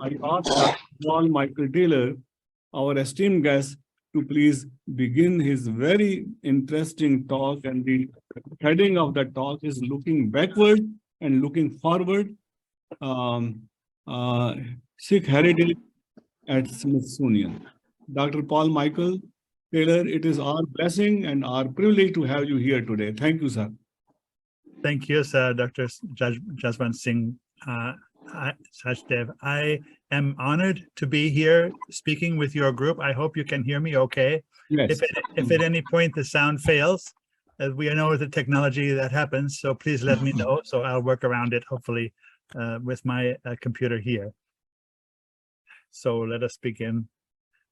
I ask Dr. Paul Michael Taylor, our esteemed guest, to please begin his very interesting talk. And the heading of the talk is looking backward and looking forward, um, uh, Sikh heritage at Smithsonian. Dr. Paul Michael Taylor, it is our blessing and our privilege to have you here today. Thank you, sir. Thank you, sir, Dr. Jaswant Singh Sachdev. I am honored to be here speaking with your group. I hope you can hear me okay. Yes. If at any point the sound fails, we know the technology that happens, so please let me know. So I'll work around it, hopefully, with my computer here. So let us begin.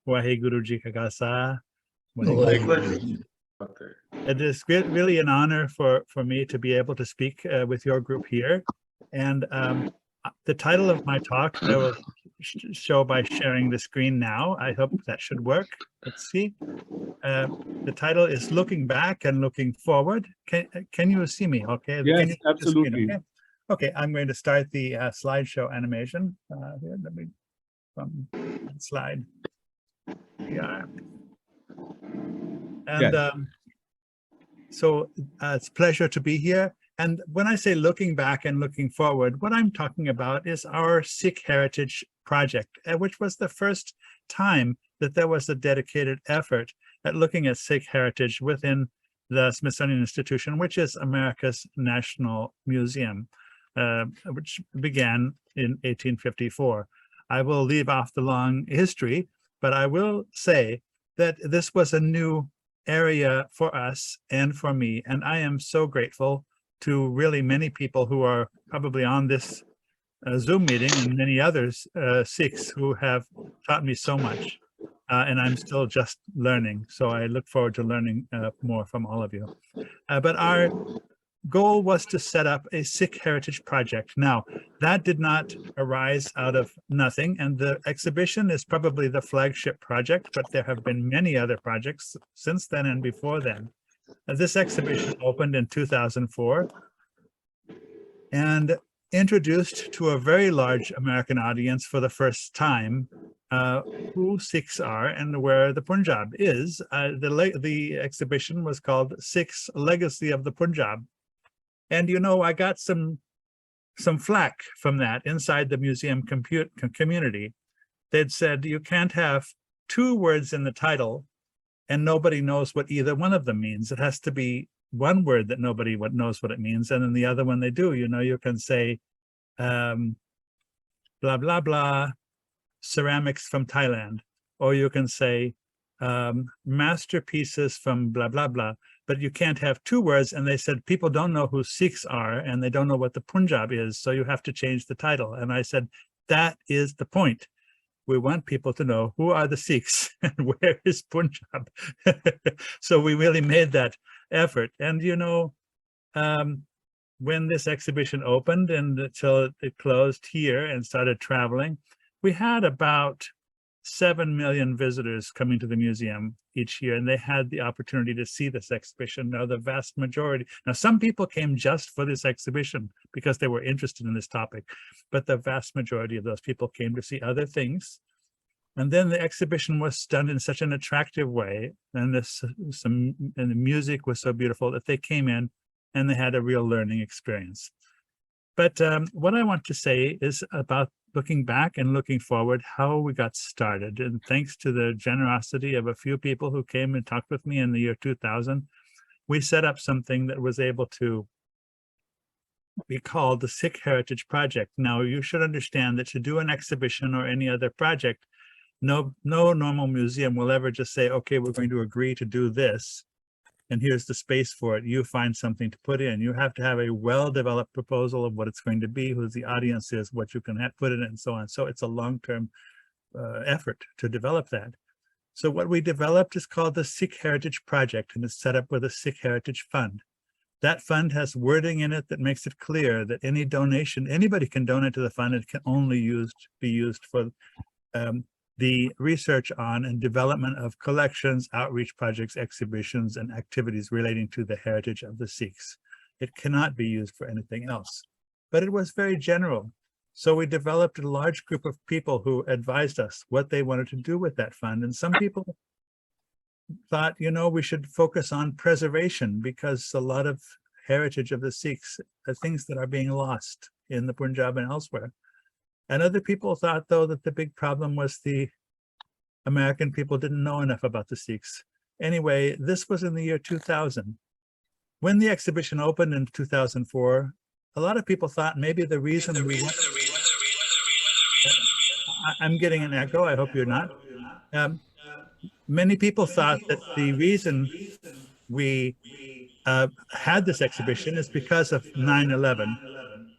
Waheguru Ji Ka Khalsa. It is really an honor for me to be able to speak with your group here. And the title of my talk, I will show by sharing the screen now. I hope that should work. Let's see. The title is Looking Back and Looking Forward. Can you see me? Okay. Yes, absolutely. Okay? Okay, I'm going to start the slideshow animation. Here, let me slide. Yeah. And yes. So it's a pleasure to be here. And when I say looking back and looking forward, what I'm talking about is our Sikh Heritage project, which was the first time that there was a dedicated effort at looking at Sikh heritage within the Smithsonian Institution, which is America's National Museum, which began in 1854. I will leave off the long history, but I will say that this was a new area for us and for me, and I am so grateful to really many people who are probably on this Zoom meeting and many others, Sikhs, who have taught me so much, and I'm still just learning, so I look forward to learning more from all of you. But our goal was to set up a Sikh Heritage project. Now, that did not arise out of nothing, and the exhibition is probably the flagship project, but there have been many other projects since then and before then. This exhibition opened in 2004 and introduced to a very large American audience for the first time who Sikhs are and where the Punjab is. The exhibition was called Sikhs Legacy of the Punjab. And, you know, I got some flack from that inside the museum community. They'd said, you can't have two words in the title and nobody knows what either one of them means. It has to be one word that nobody knows what it means. And then the other one they do, you know, you can say, blah, blah, blah, ceramics from Thailand. Or you can say, masterpieces from blah, blah, blah. But you can't have two words. And they said, people don't know who Sikhs are and they don't know what the Punjab is. So you have to change the title. And I said, that is the point. We want people to know who are the Sikhs and where is Punjab. So we really made that effort. And, you know, when this exhibition opened and until it closed here and started traveling, we had about 7 million visitors coming to the museum each year, and they had the opportunity to see this exhibition. Now, the vast majority, now some people came just for this exhibition because they were interested in this topic, but the vast majority of those people came to see other things. And then the exhibition was done in such an attractive way, and the music was so beautiful that they came in and they had a real learning experience. But what I want to say is about looking back and looking forward, how we got started. And thanks to the generosity of a few people who came and talked with me in the year 2000, we set up something that was able to be called the Sikh Heritage Project. Now, you should understand that to do an exhibition or any other project, no normal museum will ever just say, okay, we're going to agree to do this, and here's the space for it. You find something to put in. You have to have a well-developed proposal of what it's going to be, who the audience is, what you can put in it, and so on. So it's a long-term effort to develop that. So what we developed is called the Sikh Heritage Project, and it's set up with a Sikh Heritage Fund. That fund has wording in it that makes it clear that any donation, anybody can donate to the fund. It can only be used for the research on and development of collections, outreach projects, exhibitions, and activities relating to the heritage of the Sikhs. It cannot be used for anything else. But it was very general. So we developed a large group of people who advised us what they wanted to do with that fund. And some people thought, you know, we should focus on preservation because a lot of heritage of the Sikhs are things that are being lost in the Punjab and elsewhere. And other people thought, though, that the big problem was the American people didn't know enough about the Sikhs. Anyway, this was in the year 2000. When the exhibition opened in 2004, a lot of people thought maybe the reason we went... I'm getting an echo, I hope you're not. Many people thought that the reason we had this exhibition is because of 9/11.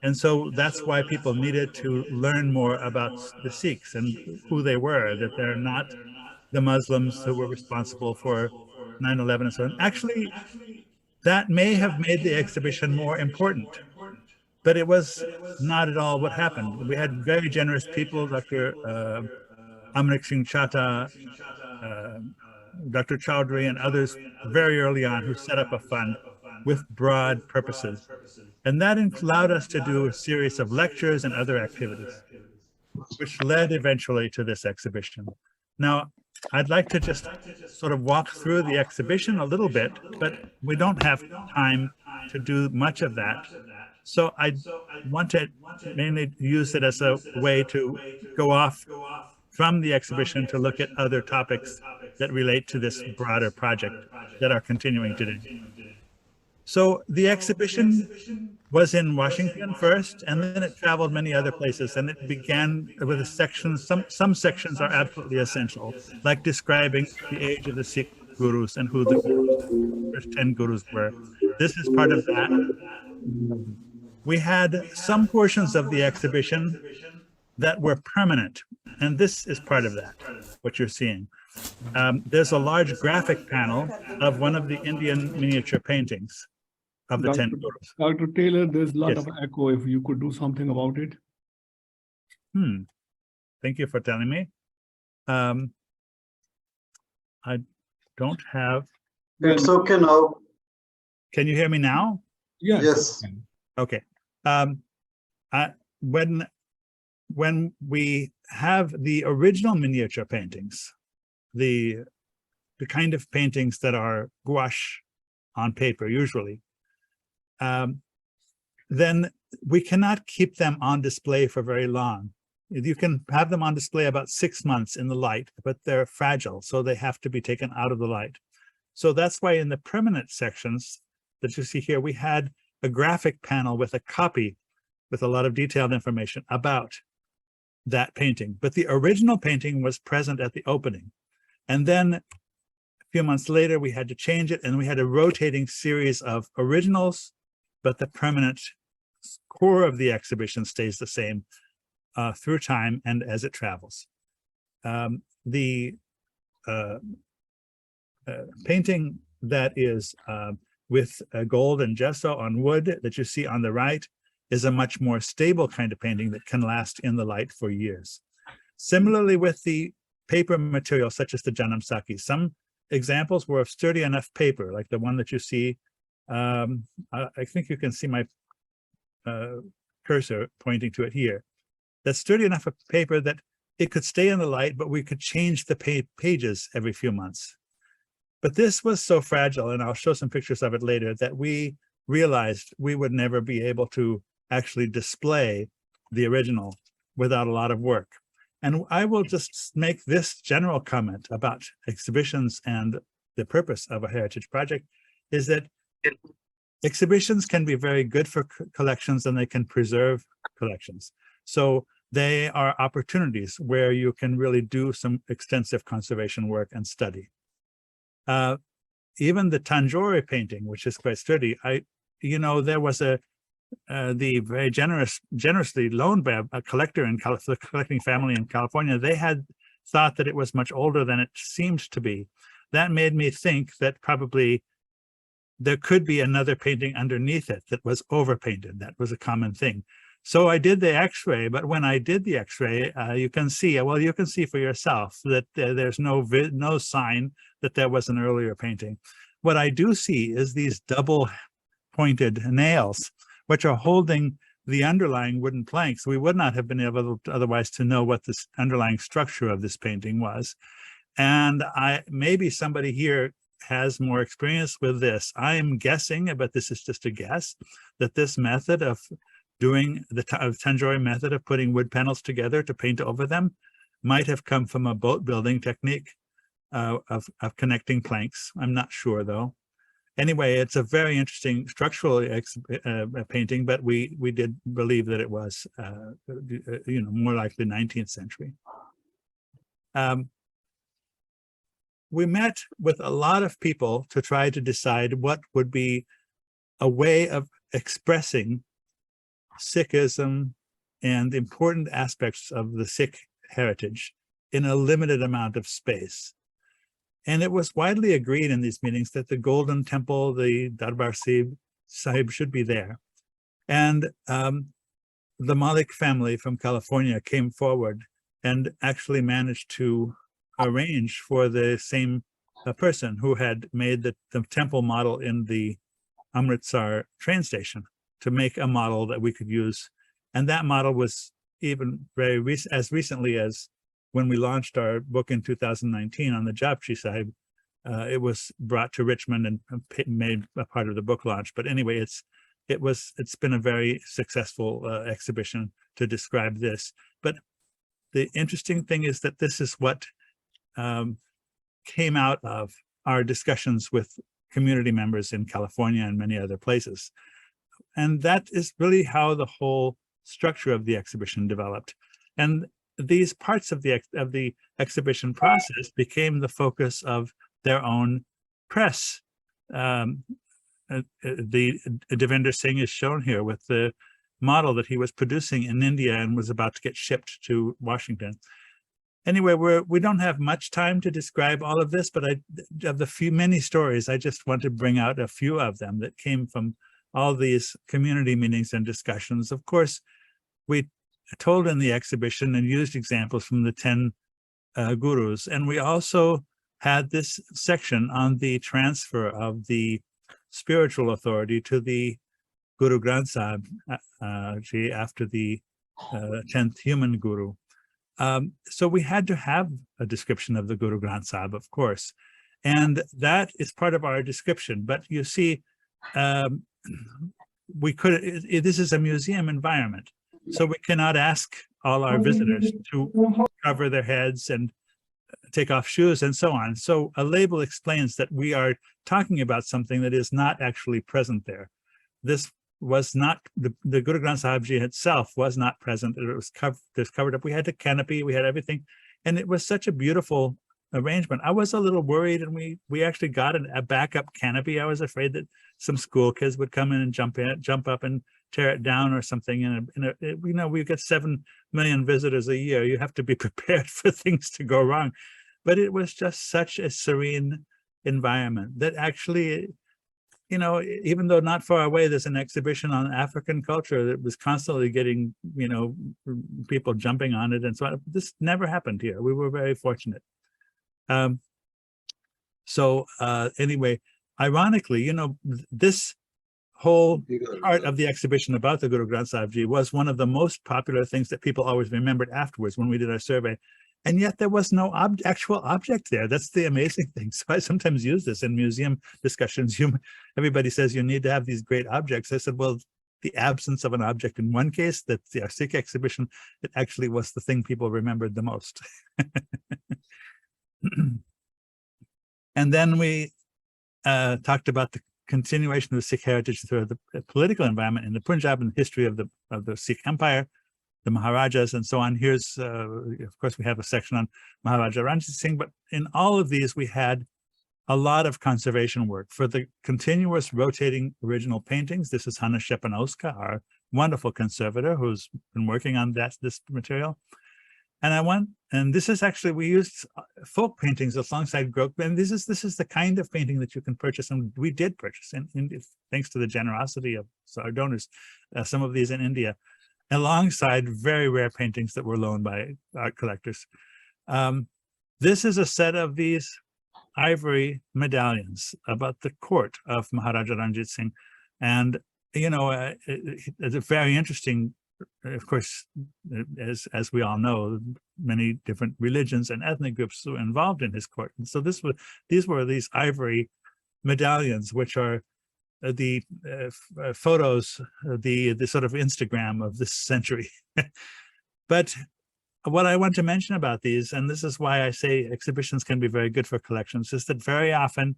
And so that's why people needed to learn more about the Sikhs and who they were, that they're not the Muslims who were responsible for 9/11 and so on. Actually, that may have made the exhibition more important, but it was not at all what happened. We had very generous people, Dr. Amrik Singh Chatta, Dr. Chowdhury and others very early on who set up a fund with broad purposes. And that allowed us to do a series of lectures and other activities, which led eventually to this exhibition. Now, I'd like to just sort of walk through the exhibition a little bit, but we don't have time to do much of that. So I want to mainly use it as a way to go off from the exhibition to look at other topics that relate to this broader project that are continuing today. So the exhibition was in Washington first, and then it traveled many other places, and it began with a section. Some sections are absolutely essential, like describing the age of the Sikh gurus and who the first 10 gurus were. This is part of that. We had some portions of the exhibition that were permanent, and this is part of that, what you're seeing. There's a large graphic panel of one of the Indian miniature paintings of the 10 gurus. Dr. Taylor, there's a lot Yes. of echo. If you could do something about it. Thank you for telling me. I don't have... It's okay now. Can you hear me now? Yes. Okay. When we have the original miniature paintings, the kind of paintings that are gouache on paper usually, then we cannot keep them on display for very long. You can have them on display about 6 months in the light, but they're fragile, so they have to be taken out of the light. So that's why in the permanent sections that you see here, we had a graphic panel with a copy with a lot of detailed information about that painting. But the original painting was present at the opening. And then a few months later, we had to change it, and we had a rotating series of originals, but the permanent core of the exhibition stays the same through time and as it travels. The painting that is with gold and gesso on wood that you see on the right is a much more stable kind of painting that can last in the light for years. Similarly with the paper material, such as the Janam Sakhi, some examples were of sturdy enough paper, like the one that you see. I think you can see my cursor pointing to it here. That's sturdy enough of paper that it could stay in the light, but we could change the pages every few months. But this was so fragile, and I'll show some pictures of it later, that we realized we would never be able to actually display the original without a lot of work. And I will just make this general comment about exhibitions and the purpose of a heritage project is that exhibitions can be very good for collections, and they can preserve collections. So they are opportunities where you can really do some extensive conservation work and study. Even the Tanjore painting, which is quite sturdy, there was the very generously loaned by a collector in the collecting family in California. They had thought that it was much older than it seemed to be. That made me think that probably there could be another painting underneath it that was overpainted. That was a common thing. So I did the X-ray, but when I did the X-ray, you can see, well, you can see for yourself that there's no sign that there was an earlier painting. What I do see is these double pointed nails, which are holding the underlying wooden planks, we would not have been able to otherwise to know what this underlying structure of this painting was. And maybe somebody here has more experience with this. I am guessing, but this is just a guess, that this method of doing the Tanjore method of putting wood panels together to paint over them might have come from a boat building technique of connecting planks. I'm not sure though. Anyway, it's a very interesting structural painting, but we did believe that it was, more likely 19th century. We met with a lot of people to try to decide what would be a way of expressing Sikhism and important aspects of the Sikh heritage in a limited amount of space. And it was widely agreed in these meetings that the Golden Temple, the Darbar Sahib should be there. And the Malik family from California came forward and actually managed to arrange for the same person who had made the temple model in the Amritsar train station to make a model that we could use. And that model was even as recently as when we launched our book in 2019 on the Japji Sahib, it was brought to Richmond and made a part of the book launch. But anyway, it's been a very successful exhibition to describe this. But the interesting thing is that this is what came out of our discussions with community members in California and many other places. And that is really how the whole structure of the exhibition developed. And these parts of the exhibition process became the focus of their own press. Devinder Singh is shown here with the model that he was producing in India and was about to get shipped to Washington. Anyway, we don't have much time to describe all of this, but of the many stories, I just want to bring out a few of them that came from all these community meetings and discussions. Of course, we told in the exhibition and used examples from the 10 gurus. And we also had this section on the transfer of the spiritual authority to the Guru Granth Sahib after the 10th human guru. So we had to have a description of the Guru Granth Sahib, of course, and that is part of our description. But you see, this is a museum environment, so we cannot ask all our visitors to cover their heads and take off shoes and so on. So a label explains that we are talking about something that is not actually present there. This was not, the Guru Granth Sahib Ji itself was not present. It was covered up. We had the canopy, we had everything. And it was such a beautiful arrangement. I was a little worried, and we actually got a backup canopy. I was afraid that some school kids would come in and jump up and tear it down or something. And we get 7 million visitors a year. You have to be prepared for things to go wrong. But it was just such a serene environment that actually, even though not far away, there's an exhibition on African culture that was constantly getting, people jumping on it and so on. This never happened here. We were very fortunate. Anyway, ironically, this whole part of the exhibition about the Guru Granth Sahib Ji was one of the most popular things that people always remembered afterwards when we did our survey. And yet there was no actual object there. That's the amazing thing. So I sometimes use this in museum discussions. Everybody says you need to have these great objects. I said, well, the absence of an object in one case, that's the Sikh exhibition, it actually was the thing people remembered the most. And then we talked about the continuation of the Sikh heritage through the political environment in the Punjab and the history of the Sikh Empire, the Maharajas and so on. Here's, of course, we have a section on Maharaja Ranjit Singh, but in all of these, we had a lot of conservation work. For the continuous rotating original paintings, this is Hanna Shepanowska, our wonderful conservator who's been working on this material. And this is actually, we used folk paintings alongside Grok, and this is the kind of painting that you can purchase, and we did purchase, and thanks to the generosity of our donors, some of these in India, alongside very rare paintings that were loaned by art collectors. This is a set of these ivory medallions about the court of Maharaja Ranjit Singh. And it's a very interesting, of course, as we all know, many different religions and ethnic groups were involved in his court. And so these were these ivory medallions, which are the photos, the sort of Instagram of this century. But what I want to mention about these, and this is why I say exhibitions can be very good for collections, is that very often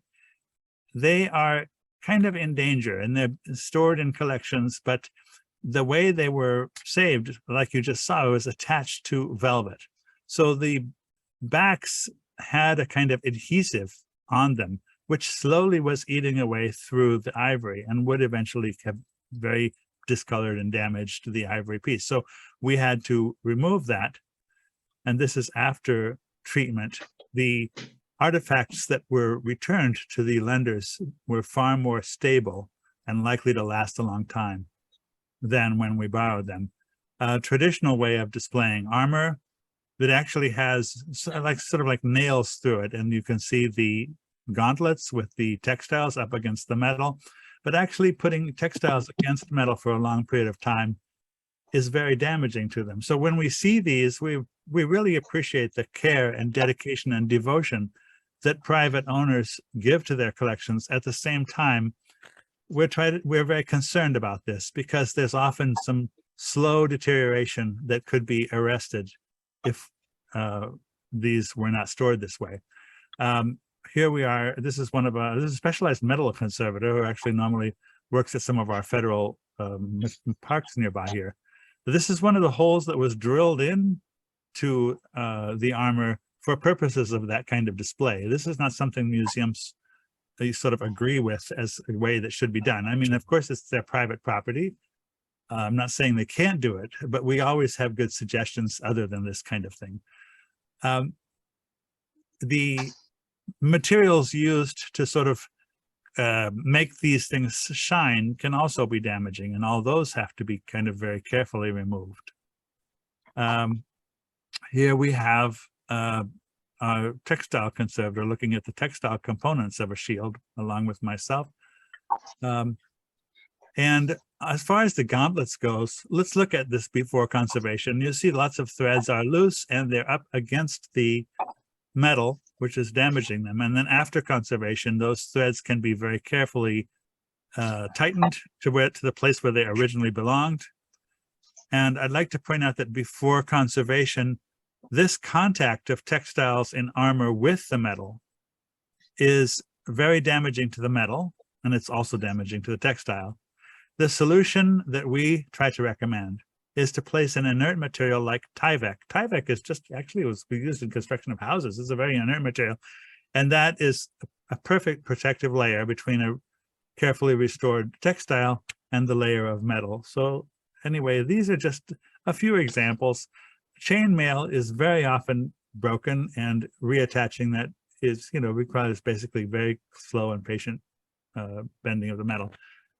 they are kind of in danger and they're stored in collections, but the way they were saved, like you just saw, was attached to velvet. So the backs had a kind of adhesive on them, which slowly was eating away through the ivory and would eventually have very discolored and damaged the ivory piece. So we had to remove that. And this is after treatment. The artifacts that were returned to the lenders were far more stable and likely to last a long time than when we borrowed them. A traditional way of displaying armor that actually has sort of like nails through it, and you can see the gauntlets with the textiles up against the metal, but actually putting textiles against metal for a long period of time is very damaging to them. So when we see these, we really appreciate the care and dedication and devotion that private owners give to their collections. At the same time, we're very concerned about this because there's often some slow deterioration that could be arrested if these were not stored this way. Here we are. This is this is a specialized metal conservator who actually normally works at some of our federal parks nearby here. This is one of the holes that was drilled in to the armor for purposes of that kind of display. This is not something museums sort of agree with as a way that should be done. I mean, of course, it's their private property. I'm not saying they can't do it, but we always have good suggestions other than this kind of thing. The materials used to sort of make these things shine can also be damaging, and all those have to be kind of very carefully removed. Here we have a textile conservator looking at the textile components of a shield along with myself. And as far as the gauntlets goes, let's look at this before conservation. You see lots of threads are loose and they're up against the metal, which is damaging them. And then after conservation, those threads can be very carefully tightened to the place where they originally belonged. And I'd like to point out that before conservation, this contact of textiles in armor with the metal is very damaging to the metal, and it's also damaging to the textile. The solution that we try to recommend is to place an inert material like Tyvek. Tyvek is just actually was used in construction of houses. It's a very inert material, and that is a perfect protective layer between a carefully restored textile and the layer of metal. So anyway, these are just a few examples. Chainmail is very often broken, and reattaching that is, requires basically very slow and patient bending of the metal.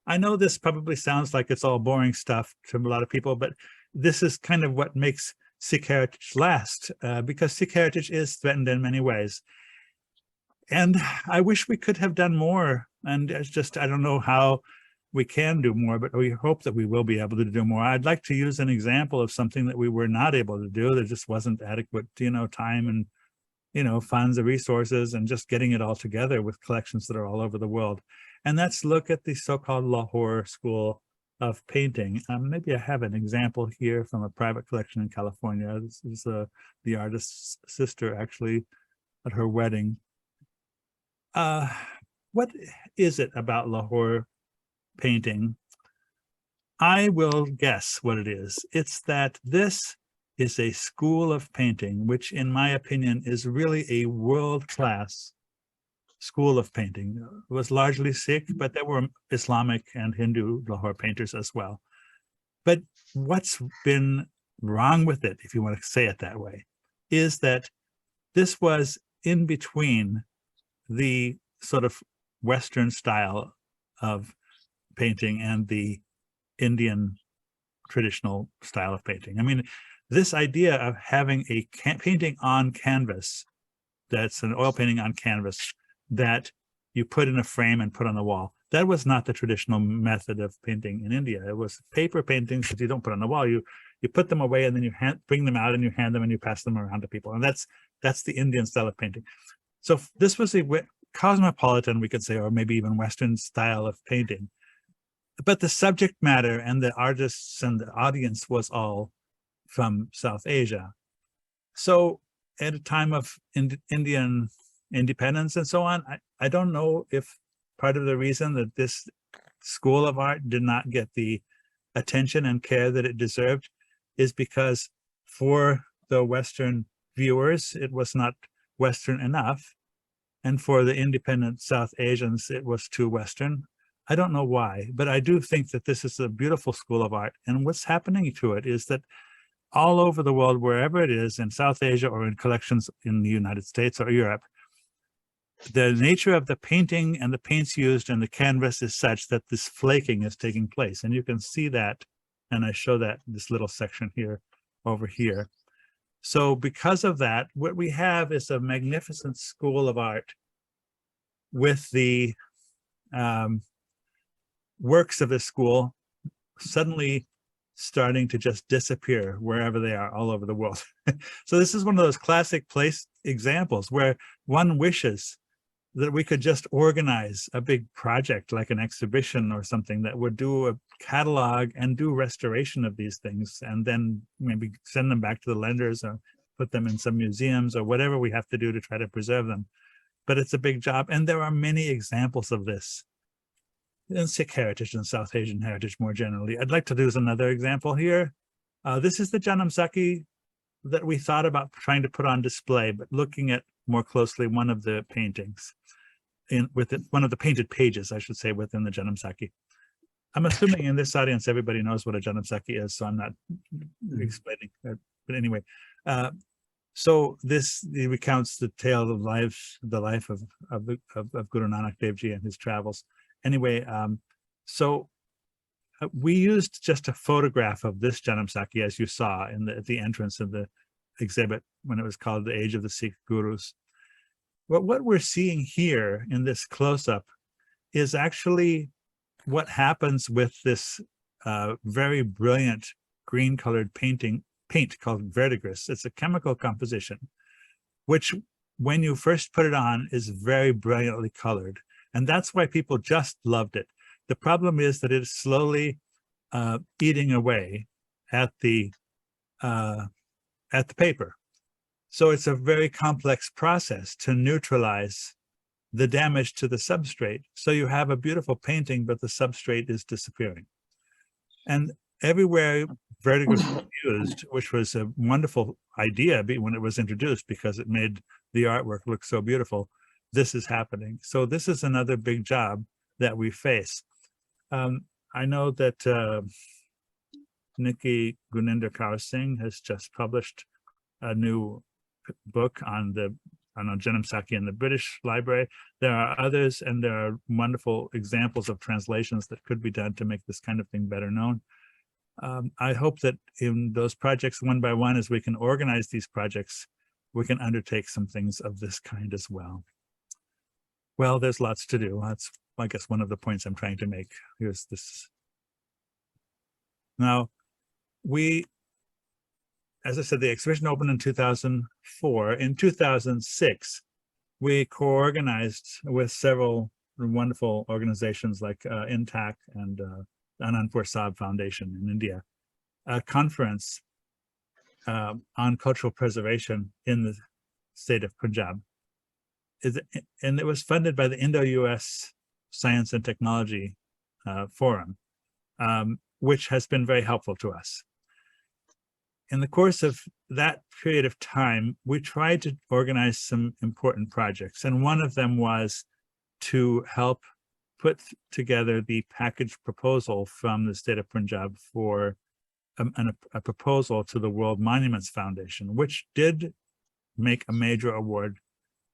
I know this probably sounds like it's all boring stuff to a lot of people, but this is kind of what makes Sikh heritage last, because Sikh heritage is threatened in many ways. And I wish we could have done more. And it's just, I don't know how we can do more, but we hope that we will be able to do more. I'd like to use an example of something that we were not able to do. There just wasn't adequate, time and, funds and resources, and just getting it all together with collections that are all over the world. And let's look at the so-called Lahore School of Painting. Maybe I have an example here from a private collection in California. This is the artist's sister, actually, at her wedding. What is it about Lahore painting? I will guess what it is. It's that this is a school of painting, which in my opinion is really a world-class school of painting. It was largely Sikh, but there were Islamic and Hindu Lahore painters as well. But what's been wrong with it, if you want to say it that way, is that this was in between the sort of Western style of painting and the Indian traditional style of painting. I mean, this idea of having a painting on canvas, that's an oil painting on canvas that you put in a frame and put on the wall, That was not the traditional method of painting in India. It was paper paintings that you don't put on the wall. You put them away and then you bring them out and you hand them and you pass them around to people. And that's the Indian style of painting. So this was a cosmopolitan, we could say, or maybe even Western style of painting. But the subject matter and the artists and the audience was all from South Asia. So at a time of Indian independence and so on, I don't know if part of the reason that this school of art did not get the attention and care that it deserved is because for the Western viewers, it was not Western enough. And for the independent South Asians, it was too Western. I don't know why, but I do think that this is a beautiful school of art. And what's happening to it is that all over the world, wherever it is, in South Asia or in collections in the United States or Europe, the nature of the painting and the paints used and the canvas is such that this flaking is taking place. And you can see that, and I show that this little section here, over here. So because of that, what we have is a magnificent school of art with the works of this school suddenly starting to just disappear wherever they are all over the world. So this is one of those classic place examples where one wishes that we could just organize a big project like an exhibition or something that would do a catalog and do restoration of these things and then maybe send them back to the lenders or put them in some museums or whatever we have to do to try to preserve them. But it's a big job. And there are many examples of this in Sikh heritage and South Asian heritage more generally. I'd like to use another example here. This is the Janam Sakhi that we thought about trying to put on display, but looking at more closely one of the paintings one of the painted pages, I should say, within the Janam Sakhi. I'm assuming in this audience, everybody knows what a Janam Sakhi is, so I'm not explaining that. But anyway, so this recounts the tale of the life of Guru Nanak Dev Ji and his travels. Anyway, so we used just a photograph of this Janam Sakhi, as you saw at the entrance of the exhibit when it was called The Age of the Sikh Gurus. But what we're seeing here in this close-up is actually what happens with this very brilliant green-colored paint called verdigris. It's a chemical composition, which when you first put it on is very brilliantly colored. And that's why people just loved it. The problem is that it's slowly eating away at the paper. So it's a very complex process to neutralize the damage to the substrate. So you have a beautiful painting, but the substrate is disappearing. And everywhere verdigris was used, which was a wonderful idea when it was introduced because it made the artwork look so beautiful, this is happening. So this is another big job that we face. I know that Nikki Guninder Kaur Singh has just published a new book on Janam Sakhi in the British Library. There are others, and there are wonderful examples of translations that could be done to make this kind of thing better known. I hope that in those projects, one by one, as we can organize these projects, we can undertake some things of this kind as well. Well, there's lots to do. That's, I guess, one of the points I'm trying to make. Here's this. Now, as I said, the exhibition opened in 2004. In 2006, we co-organized with several wonderful organizations like INTAC and Anandpur Sahib Foundation in India, a conference on cultural preservation in the state of Punjab. And it was funded by the Indo-US Science and Technology Forum, which has been very helpful to us. In the course of that period of time, we tried to organize some important projects. And one of them was to help put together the package proposal from the state of Punjab for a proposal to the World Monuments Foundation, which did make a major award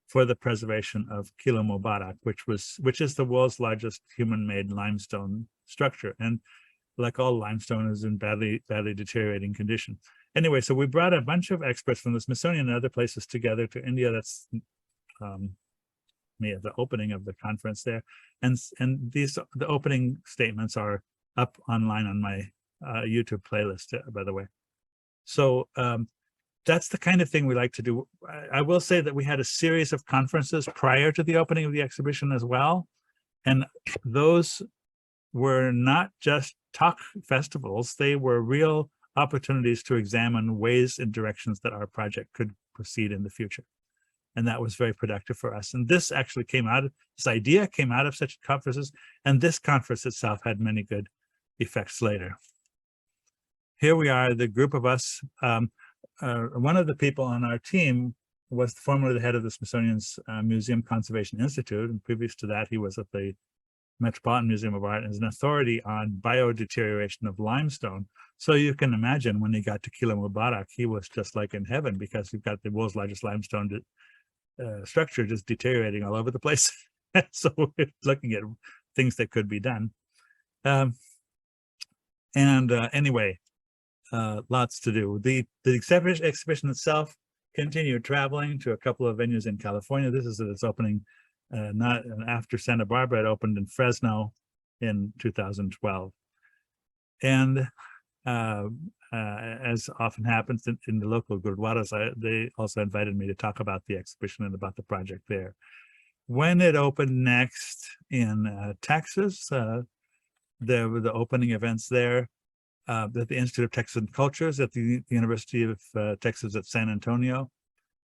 for the preservation of Kilo Mubarak, which is the world's largest human-made limestone structure. And like all limestone, is in badly deteriorating condition. Anyway, so we brought a bunch of experts from the Smithsonian and other places together to India. That's me at the opening of the conference there. And the opening statements are up online on my YouTube playlist, by the way. So that's the kind of thing we like to do. I will say that we had a series of conferences prior to the opening of the exhibition as well. And those were not just talk festivals, they were real opportunities to examine ways and directions that our project could proceed in the future. And that was very productive for us. And this actually came out, this idea came out of such conferences, and this conference itself had many good effects later. Here we are, the group of us. One of the people on our team was formerly the head of the Smithsonian's Museum Conservation Institute, and previous to that, he was at the Metropolitan Museum of Art as an authority on biodeterioration of limestone. So you can imagine when he got to Kila Mubarak, he was just like in heaven, because you've got the world's largest limestone structure just deteriorating all over the place. So we're looking at things that could be done. Anyway, lots to do. The exhibition itself continued traveling to a couple of venues in California. This is its opening, not after Santa Barbara. It opened in Fresno in 2012. And as often happens in the local Gurdwaras, they also invited me to talk about the exhibition and about the project there. When it opened next in Texas, there were the opening events there at the Institute of Texan Cultures at the University of Texas at San Antonio.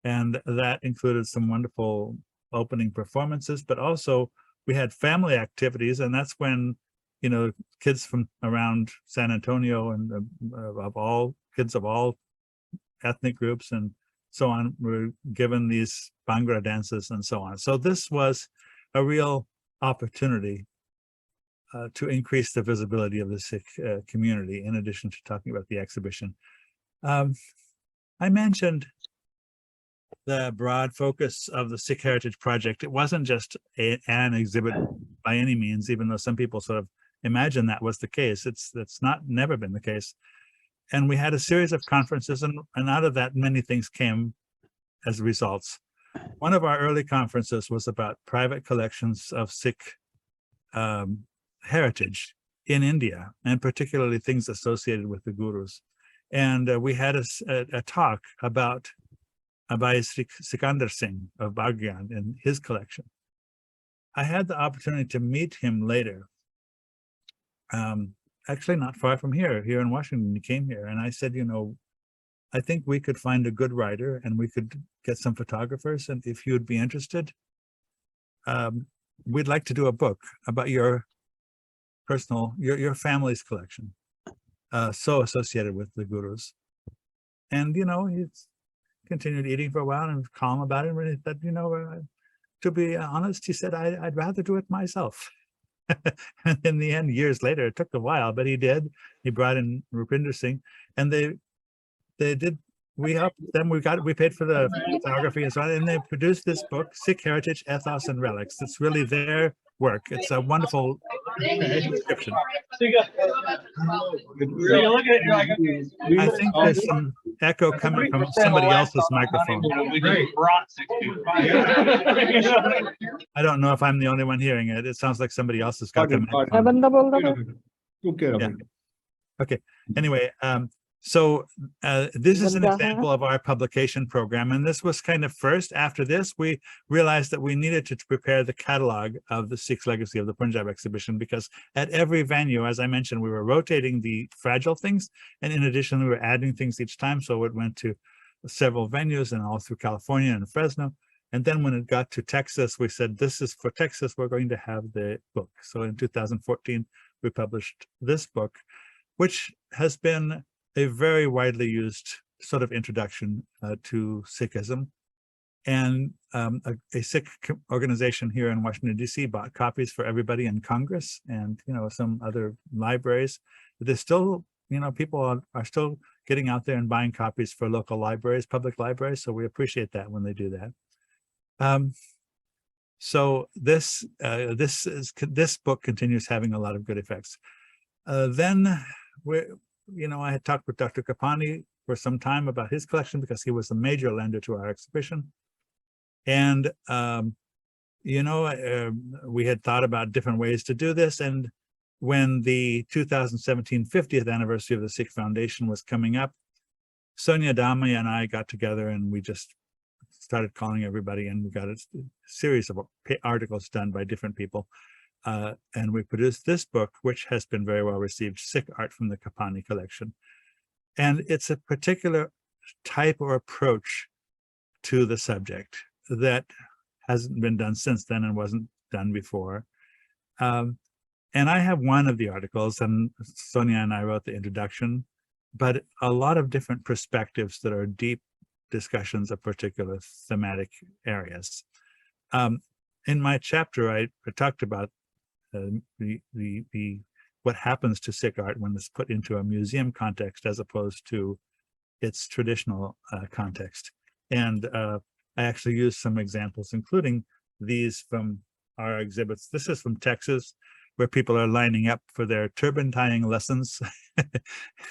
And that included some wonderful opening performances, but also we had family activities. And that's when, you know, kids from around San Antonio and kids of all ethnic groups and so on were given these Bhangra dances and so on. So this was a real opportunity to increase the visibility of the Sikh community, in addition to talking about the exhibition. I mentioned the broad focus of the Sikh Heritage Project. It wasn't just an exhibit by any means, even though some people sort of imagine that was the case. That's never been the case. And we had a series of conferences, and out of that, many things came as results. One of our early conferences was about private collections of Sikh heritage in India, and particularly things associated with the gurus. And we had a talk about Abhay Sikandar Singh of Bagyan and his collection. I had the opportunity to meet him later, actually not far from here in Washington. He came here, and I said, you know, I think we could find a good writer and we could get some photographers, and if you would be interested, we'd like to do a book about your personal, your family's collection, so associated with the gurus. And, you know, he's continued eating for a while and was calm about it. And he said, you know, to be honest, he said, I'd rather do it myself. And in the end, years later, it took a while, but he did. He brought in Rupinder Singh, and they did. We helped them. We paid for the photography and so on, and they produced this book, Sikh Heritage, Ethos, and Relics. It's really their work. It's a wonderful description. I think there's some echo coming from somebody else's microphone. I don't know if I'm the only one hearing it. It sounds like somebody else has got the microphone. Yeah. Okay. Anyway, so this is an example of our publication program, and this was kind of first. After this, we realized that we needed to prepare the catalog of the Sikh Legacy of the Punjab exhibition, because at every venue, as I mentioned, we were rotating the fragile things, and in addition, we were adding things each time. So it went to several venues and all through California and Fresno. And then when it got to Texas, we said, this is for Texas, we're going to have the book. So in 2014, we published this book, which has been a very widely used sort of introduction to Sikhism. And a Sikh organization here in Washington, D.C. bought copies for everybody in Congress and, you know, some other libraries. There's still, you know, people are still getting out there and buying copies for local libraries, public libraries. So we appreciate that when they do that. So this book continues having a lot of good effects. Then you know, I had talked with Dr. Kapani for some time about his collection, because he was a major lender to our exhibition. And you know, we had thought about different ways to do this. And when the 2017 50th anniversary of the Sikh Foundation was coming up, Sonia Dami and I got together and we just started calling everybody, and we got a series of articles done by different people. And we produced this book, which has been very well received, Sikh Art from the Kapani Collection. And it's a particular type or approach to the subject that hasn't been done since then and wasn't done before. And I have one of the articles, and Sonia and I wrote the introduction, but a lot of different perspectives that are deep discussions of particular thematic areas. In my chapter, I talked about what happens to Sikh art when it's put into a museum context as opposed to its traditional context. And I actually used some examples, including these from our exhibits. This is from Texas, where people are lining up for their turban tying lessons.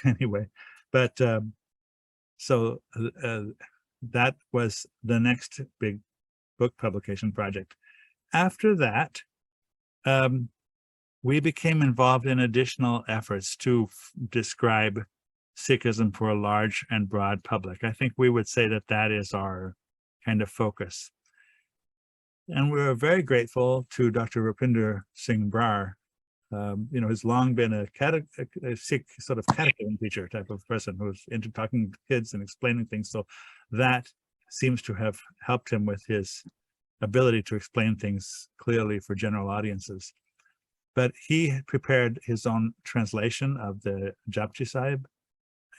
Anyway, but so that was the next big book publication project. After that, we became involved in additional efforts to describe Sikhism for a large and broad public. I think we would say that that is our kind of focus. And we're very grateful to Dr. Rupinder Singh Brar. You know, he's long been a Sikh sort of catechism teacher type of person who's into talking to kids and explaining things. So that seems to have helped him with his ability to explain things clearly for general audiences. But he prepared his own translation of the Japji Sahib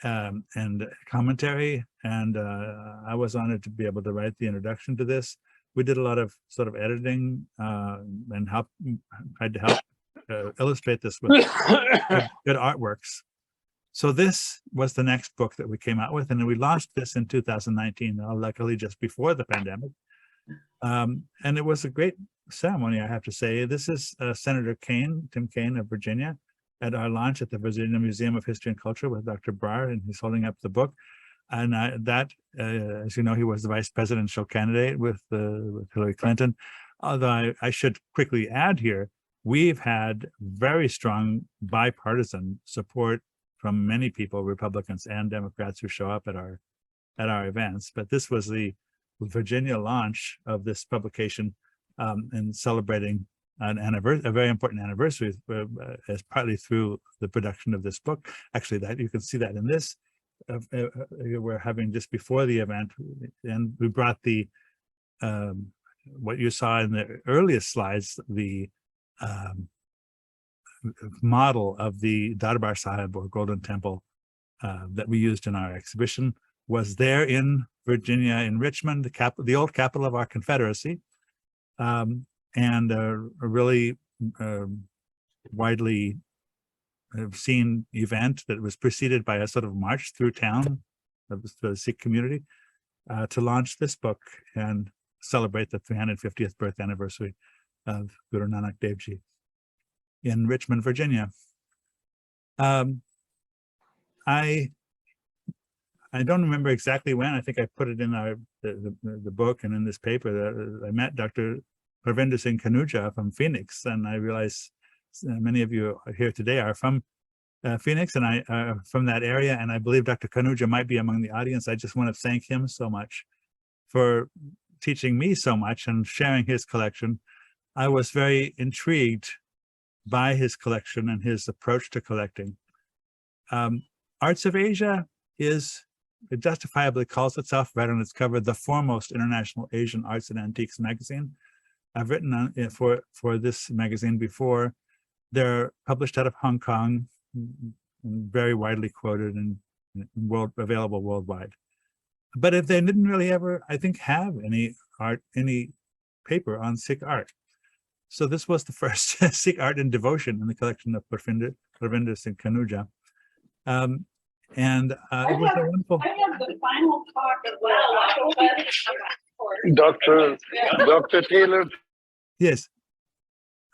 and commentary, and I was honored to be able to write the introduction to this. We did a lot of sort of editing and tried to help illustrate this with good artworks. So this was the next book that we came out with, and we launched this in 2019, luckily just before the pandemic. And it was a great ceremony, I have to say. This is Senator Kane, Tim Kaine of Virginia, at our launch at the Virginia Museum of History and Culture with Dr. Brar, and he's holding up the book. And as you know, he was the vice presidential candidate with Hillary Clinton. Although I should quickly add here, we've had very strong bipartisan support from many people, Republicans and Democrats, who show up at our events. But this was the Virginia launch of this publication and celebrating a very important anniversary as partly through the production of this book. Actually, that you can see that in this. We're having just before the event, and we brought the what you saw in the earliest slides, the model of the Darbar Sahib or Golden Temple that we used in our exhibition was there in Virginia, in Richmond, the old capital of our Confederacy, and a really widely seen event that was preceded by a sort of march through town of the Sikh community to launch this book and celebrate the 350th birth anniversary of Guru Nanak Dev Ji in Richmond, Virginia. I don't remember exactly when. I think I put it in the book and in this paper. I met Dr. Parvinder Singh Kanuja from Phoenix, and I realize many of you here today are from Phoenix, and I from that area, and I believe Dr. Kanuja might be among the audience. I just want to thank him so much for teaching me so much and sharing his collection. I was very intrigued by his collection and his approach to collecting. Arts of Asia it justifiably calls itself right on its cover the foremost international Asian arts and antiques magazine. I've written on it for this magazine before. They're published out of Hong Kong, very widely quoted and available worldwide. But if they didn't really ever, I think, have any paper on Sikh art. So this was the first Sikh art and devotion in the collection of Parvinder Singh Kanuja. And it was a wonderful. I have the final talk as well. Dr. Taylor. Yes.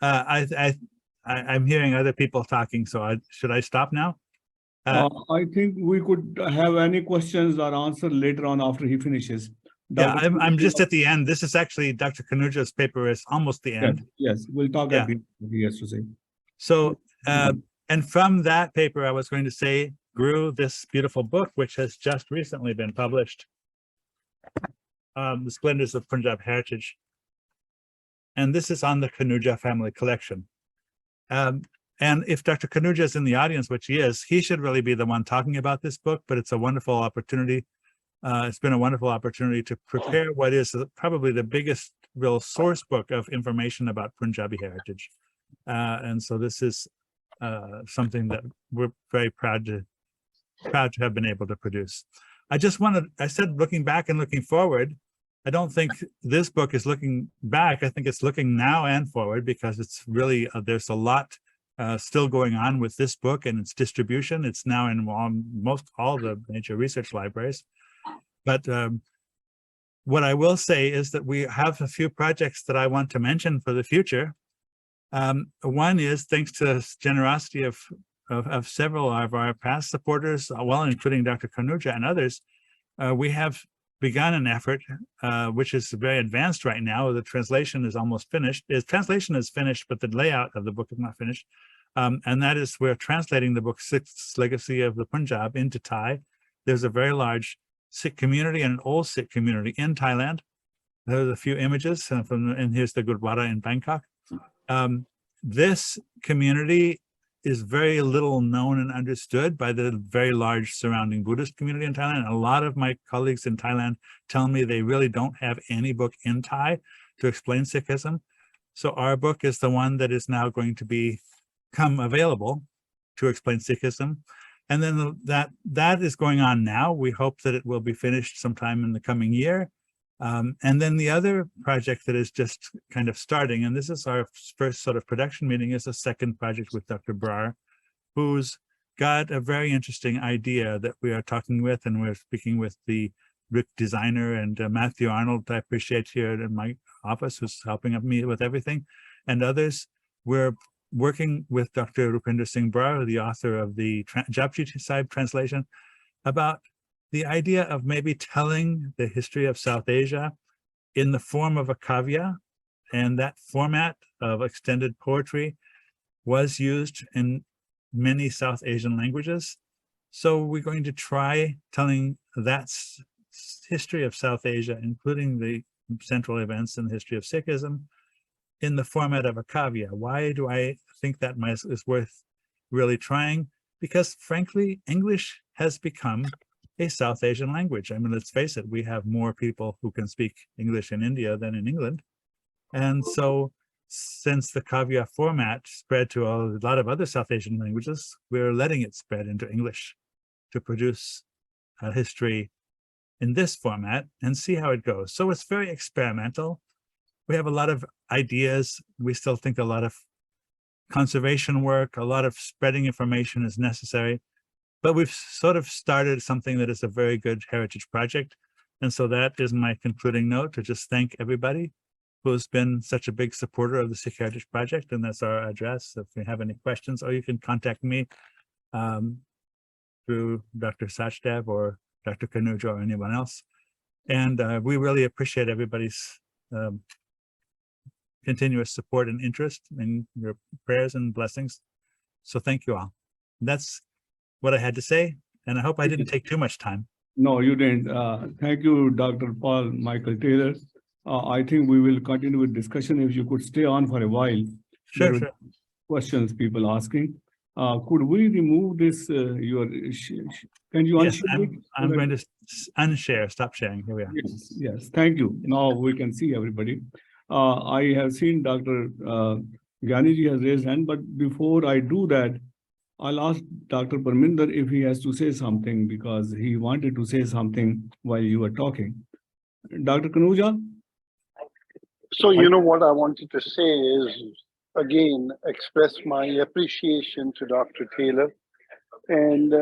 I'm hearing other people talking, so should I stop now? I think we could have any questions or answer later on after he finishes. Yeah, Dr. I'm just at the end. This is actually Dr. Kanuja's paper is almost the Yes, end. yes, we'll talk Yeah. at the end what he has to say. So, and from that paper, I was going to say, grew this beautiful book, which has just recently been published, The Splendors of Punjab Heritage. And this is on the Kanuja family collection. And if Dr. Kanuja is in the audience, which he is, he should really be the one talking about this book, but it's a wonderful opportunity. It's been a wonderful opportunity to prepare what is probably the biggest real source book of information about Punjabi heritage. And so this is something that we're very proud to have been able to produce. I said looking back and looking forward. I don't think this book is looking back. I think it's looking now and forward, because it's really, there's a lot still going on with this book and its distribution. It's now in almost all the major research libraries. But what I will say is that we have a few projects that I want to mention for the future. One is, thanks to generosity of several of our past supporters, well, including Dr. Kanuja and others, we have begun an effort, which is very advanced right now. The translation is almost finished. The translation is finished, but the layout of the book is not finished. And that is, we're translating the book Sikh's Legacy of the Punjab into Thai. There's a very large Sikh community and an old Sikh community in Thailand. There's a few images and here's the Gurdwara in Bangkok. This community is very little known and understood by the very large surrounding Buddhist community in Thailand. A lot of my colleagues in Thailand tell me they really don't have any book in Thai to explain Sikhism. So our book is the one that is now going to become available to explain Sikhism. And then that is going on now. We hope that it will be finished sometime in the coming year. And then the other project that is just kind of starting, and this is our first sort of production meeting, is a second project with Dr. Brar, who's got a very interesting idea that we are talking with, and we're speaking with the Rick designer and Matthew Arnold, I appreciate here in my office, who's helping me with everything, and others. We're working with Dr. Rupinder Singh Brar, the author of the Japji Sahib translation, about the idea of maybe telling the history of South Asia in the form of a kavya, and that format of extended poetry was used in many South Asian languages. So we're going to try telling that history of South Asia, including the central events in the history of Sikhism, in the format of a kavya. Why do I think that is worth really trying? Because frankly, English has become a South Asian language. I mean, let's face it, we have more people who can speak English in India than in England. And so since the kavya format spread to a lot of other South Asian languages, we're letting it spread into English to produce a history in this format and see how it goes. So it's very experimental. We have a lot of ideas. We still think a lot of conservation work, a lot of spreading information is necessary. But we've sort of started something that is a very good heritage project. And so that is my concluding note, to just thank everybody who's been such a big supporter of the Sikh Heritage Project. And that's our address. If you have any questions, or you can contact me through Dr. Sachdev or Dr. Kanuja or anyone else. And we really appreciate everybody's continuous support and interest in your prayers and blessings. So thank you all. That's what I had to say, and I hope I didn't take too much time. No, you didn't. Thank you, Dr. Paul Michael Taylor. I think we will continue with discussion. If you could stay on for a while. Sure, There sure. were questions people asking. Could we remove this, can you Yes, unshare it? I'm going to unshare, stop sharing. Here we are. Yes, yes, thank you. Now we can see everybody. I have seen Dr. Gyaniji has raised hand, but before I do that, I'll ask Dr. Parminder if he has to say something, because he wanted to say something while you were talking. Dr. Kanuja? So, you know, what I wanted to say is, again, express my appreciation to Dr. Taylor. And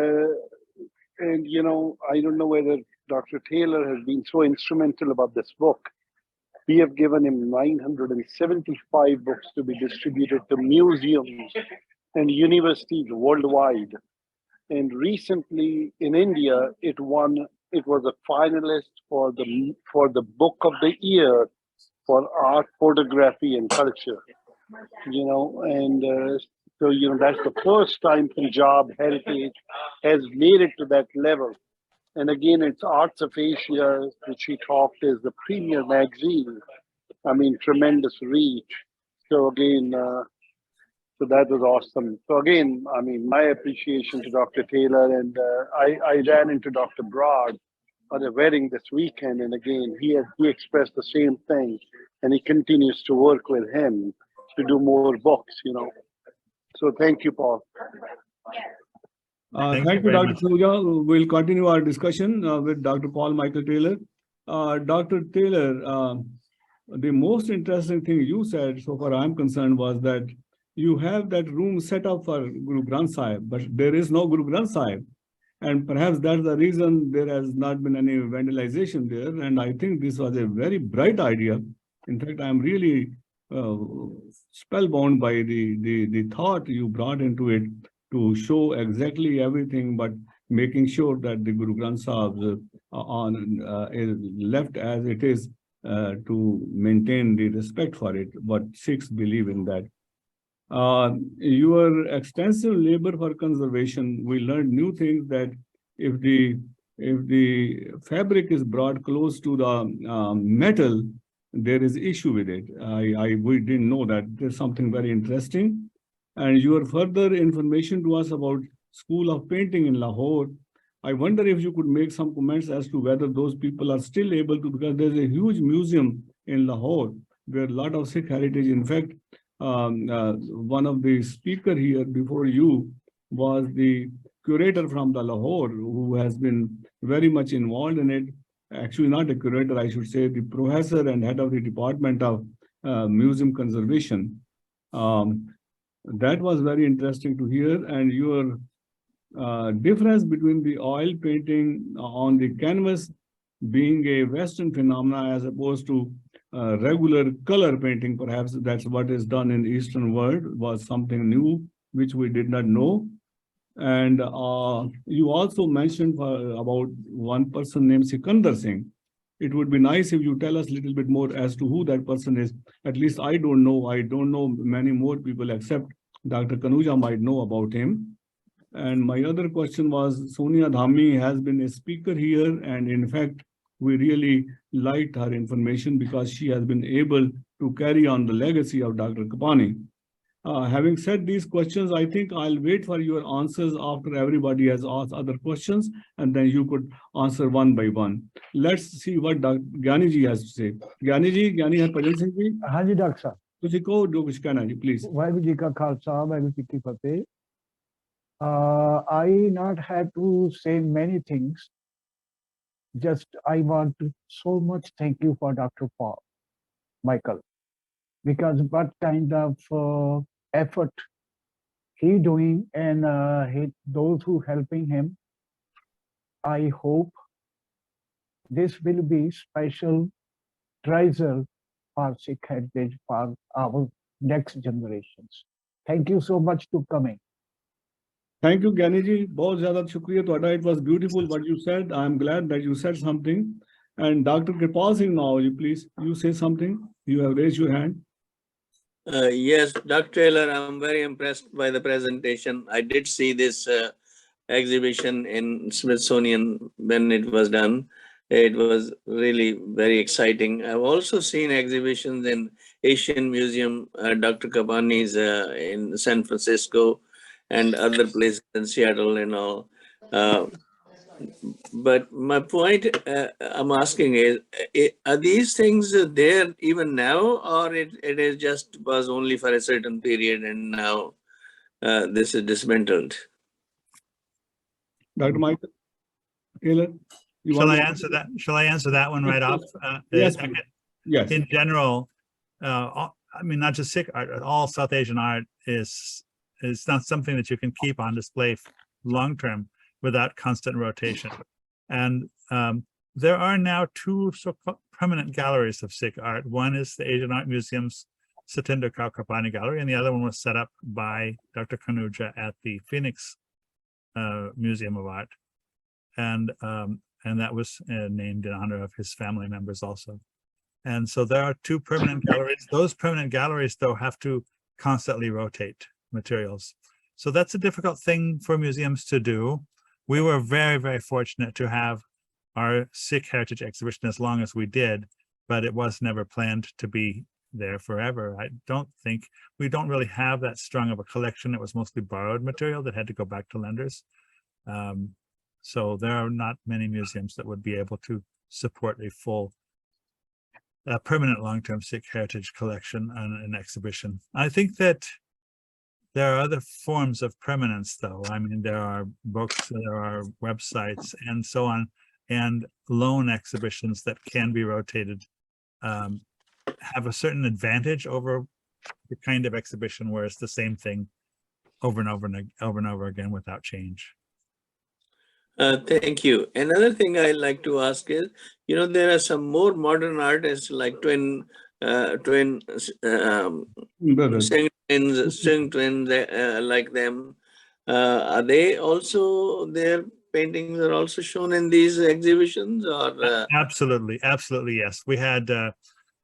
you know, I don't know whether Dr. Taylor has been so instrumental about this book. We have given him 975 books to be distributed to museums and universities worldwide. And recently in India, it won it was a finalist for the book of the year for art, photography, and culture. And so that's the first time Punjab Heritage has made it to that level. And again, it's Arts of Asia, which he talked is the premier magazine. I mean, tremendous reach. So again, so that was awesome. So again, I mean, my appreciation to Dr. Taylor, and I ran into Dr. Broad at a wedding this weekend, and again, he expressed the same thing, and he continues to work with him to do more books. So thank you, Paul. Thank Thank you you, very Dr. much. Sahuja. We'll continue our discussion with Dr. Paul Michael Taylor. Dr. Taylor, the most interesting thing you said, so far I'm concerned, was that you have that room set up for Guru Granth Sahib, but there is no Guru Granth Sahib. And perhaps that's the reason there has not been any vandalization there. And I think this was a very bright idea. In fact, I'm really spellbound by the thought you brought into it to show exactly everything, but making sure that the Guru Granth Sahib is left as it is to maintain the respect for it, what Sikhs believe in that. Your extensive labor for conservation, we learned new things that if the fabric is brought close to the metal, there is issue with it. We didn't know that. There's something very interesting. And your further information to us about School of Painting in Lahore, I wonder if you could make some comments as to whether those people are still able to, because there's a huge museum in Lahore where a lot of Sikh heritage. In fact, one of the speaker here before you was the curator from the Lahore, who has been very much involved in it. Actually, not a curator, I should say, the professor and head of the Department of Museum Conservation. That was very interesting to hear. And your difference between the oil painting on the canvas being a Western phenomena as opposed to regular color painting, perhaps that's what is done in the Eastern world, was something new, which we did not know. And you also mentioned about one person named Sikandar Singh. It would be nice if you tell us a little bit more as to who that person is. At least I don't know. I don't know many more people except Dr. Kanuja might know about him. And my other question was, Sonia Dhami has been a speaker here, and in fact, we really liked her information because she has been able to carry on the legacy of Dr. Kapani. Having said these questions, I think I'll wait for your answers after everybody has asked other questions, and then you could answer one by one. Let's see what Dr. Gyani ji has to say. Gyani ji, Gyani Harpajan Singh ji, ਹਾਂਜੀ doctor ਸਾਹਿਬ ਤੁਸੀਂ ਕਹੋ ਜੋ ਕੁਝ ਕਹਿਣਾ ਜੀ, please. Waheguru ji ਕਾ ਖਾਲਸਾ ਵਾਹਿਗੁਰੂ ਜੀ ਕੀ ਫਤਿਹ I not had to say many things, just I want to so much thank you for Dr. Paul Michael, because what kind of effort he doing, and those who helping him. I hope this will be special treasure for Sikh heritage for our next generations. Thank you so much for coming. Thank you, Gyani ji. बहुत ज़्यादा शुक्रिया ਤੁਹਾਡਾ. It was beautiful what you said. I'm glad that you said something. And Dr. Kripal Singh, now you please, you say something. You have raised your hand. Yes, Dr. Taylor, I'm very impressed by the presentation. I did see this exhibition in Smithsonian when it was done. It was really very exciting. I've also seen exhibitions in Asian Museum, Dr. Kabani's in San Francisco and other places in Seattle and all. But my point I'm asking is, are these things there even now, or it is just was only for a certain period and now this is dismantled? Dr. Michael Taylor, you Shall want I to answer that? Shall I answer that one right off? Yes, Okay. yes. In general, I mean, not just Sikh art, all South Asian art is not something that you can keep on display long term without constant rotation. And there are now two permanent galleries of Sikh art. One is the Asian Art Museum's Satinder Kaur Kapani Gallery, and the other one was set up by Dr. Kanuja at the Phoenix Museum of Art. And and that was named in honor of his family members also. And so there are 2 permanent galleries. Those permanent galleries, though, have to constantly rotate materials. So that's a difficult thing for museums to do. We were very, very fortunate to have our Sikh Heritage exhibition as long as we did, but it was never planned to be there forever. I don't think, we don't really have that strong of a collection. It was mostly borrowed material that had to go back to lenders. So there are not many museums that would be able to support a full permanent long-term Sikh heritage collection on an exhibition. I think that there are other forms of permanence, though. I mean, there are books, there are websites, and so on, and loan exhibitions that can be rotated, have a certain advantage over the kind of exhibition where it's the same thing over and over and over again without change. Thank you. Another thing I like to ask is, there are some more modern artists like twin string twins, like them. Are they also, their paintings are also shown in these exhibitions, or? Absolutely, yes. We had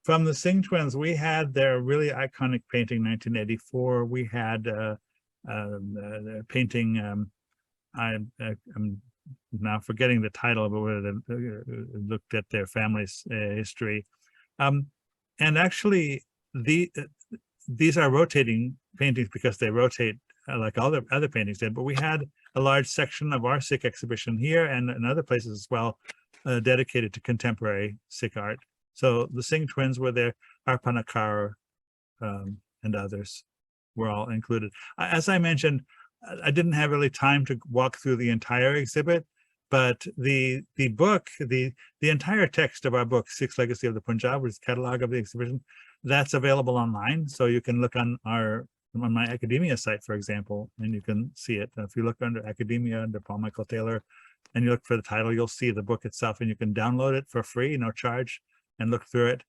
from the Singh twins, we had their really iconic painting, 1984. We had the painting. I'm now forgetting the title, but we looked at their family's history, and actually these are rotating paintings because they rotate like all the other paintings did. But we had a large section of our Sikh exhibition here and in other places as well, dedicated to contemporary Sikh art. So the Singh twins were there, Arpana Kaur, and others were all included. As I mentioned, I didn't have really time to walk through the entire exhibit, but the book, the entire text of our book, Sikh's Legacy of the Punjab, which is catalog of the exhibition, that's available online. So you can look on my academia site, for example, and you can see it. If you look under academia, under Paul Michael Taylor, and you look for the title, you'll see the book itself, and you can download it for free, no charge, and look through it.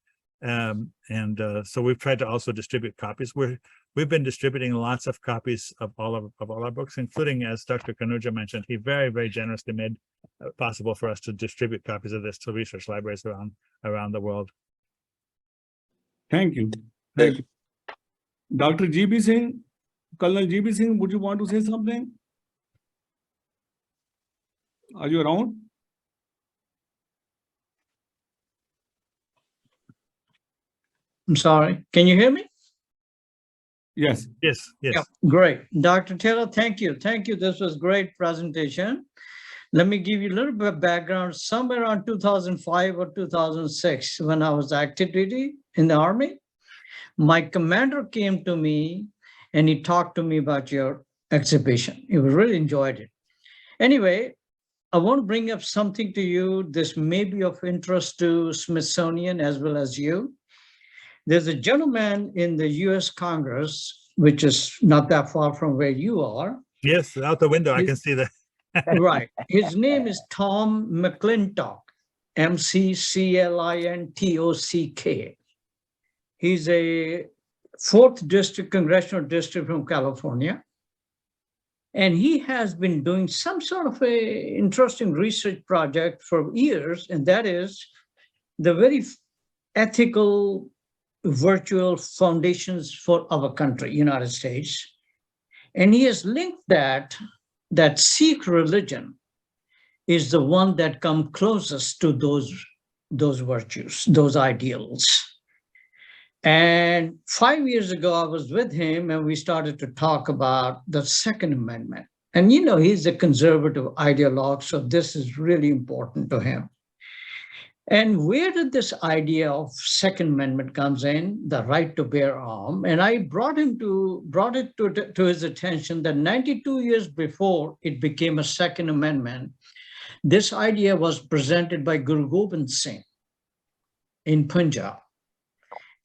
So we've tried to also distribute copies. We've been distributing lots of copies of all our books, including, as Dr. Kanuja mentioned, he very, very generously made it possible for us to distribute copies of this to research libraries around the world. Thank you. Thank you. Dr. GB Singh, Colonel GB Singh, would you want to say something? Are you around? I'm sorry. Can you hear me? Yes. Yes. Yeah, great. Dr. Taylor, thank you. Thank you. This was great presentation. Let me give you a little bit of background. Somewhere around 2005 or 2006, when I was active duty in the Army, my commander came to me and he talked to me about your exhibition. He really enjoyed it. Anyway, I want to bring up something to you. This may be of interest to Smithsonian as well as you. There's a gentleman in the US Congress, which is not that far from where you are. Yes, out the window, I can see that. Right. His name is Tom McClintock, McClintock. He's a 4th District Congressional District from California. And he has been doing some sort of a interesting research project for years, and that is the very ethical virtual foundations for our country, United States. And he has linked that Sikh religion is the one that comes closest to those virtues, those ideals. And 5 years ago, I was with him and we started to talk about the Second Amendment. And he's a conservative ideologue, so this is really important to him. And where did this idea of Second Amendment comes in, the right to bear arms? And I brought it to his attention that 92 years before it became a Second Amendment, this idea was presented by Guru Gobind Singh in Punjab.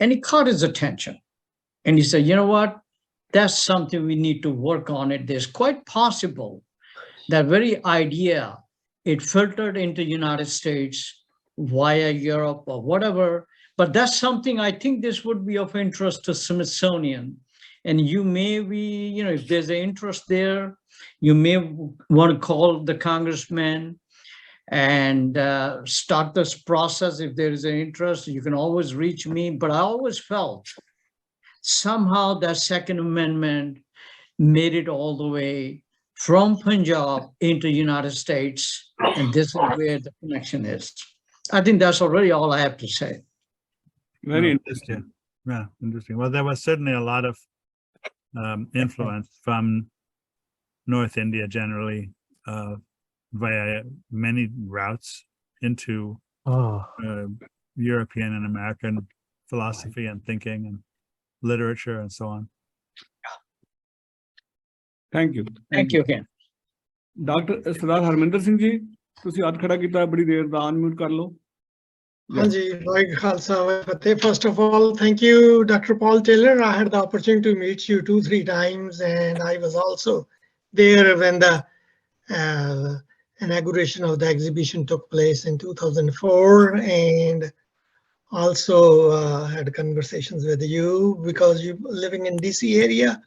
And it caught his attention. And he said, you know what? That's something we need to work on it. There's quite possible that very idea, it filtered into the United States via Europe or whatever, but that's something I think this would be of interest to Smithsonian. And you may be, if there's an interest there, you may want to call the congressman and start this process. If there is an interest, you can always reach me. But I always felt somehow that Second Amendment made it all the way from Punjab into United States, and this is where the connection is. I think that's already all I have to say. Very Oh, interesting. Yeah, interesting. Well, there was certainly a lot of influence from North India generally via many routes into European and American philosophy and thinking and literature and so on. Thank you. Thank you again. Dr. Sardar Harminder Singh ji, ਤੁਸੀਂ ਹੱਥ ਖੜਾ ਕੀਤਾ ਬੜੀ ਦੇਰ ਦਾ, unmute ਕਰ ਲਓ. Hanji, Vaiguru Khalsa, Vaiguru Fateh. First of all, thank you, Dr. Paul Taylor. I had the opportunity to meet you 2-3 times, and I was also there when the inauguration of the exhibition took place in 2004, and also had conversations with you because you living in DC area,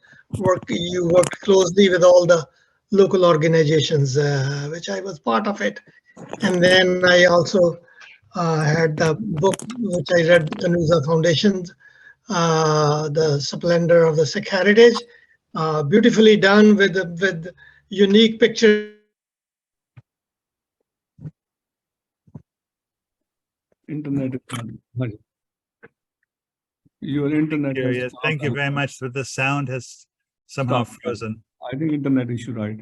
you worked closely with all the local organizations, which I was part of it. And then I also had the book which I read, Tanuja Foundation's, The Splendor of the Sikh Heritage, beautifully done with unique pictures. Internet. Your internet. has Yes, thank you very much. But the sound has somehow Stop. frozen. I think internet issue, right?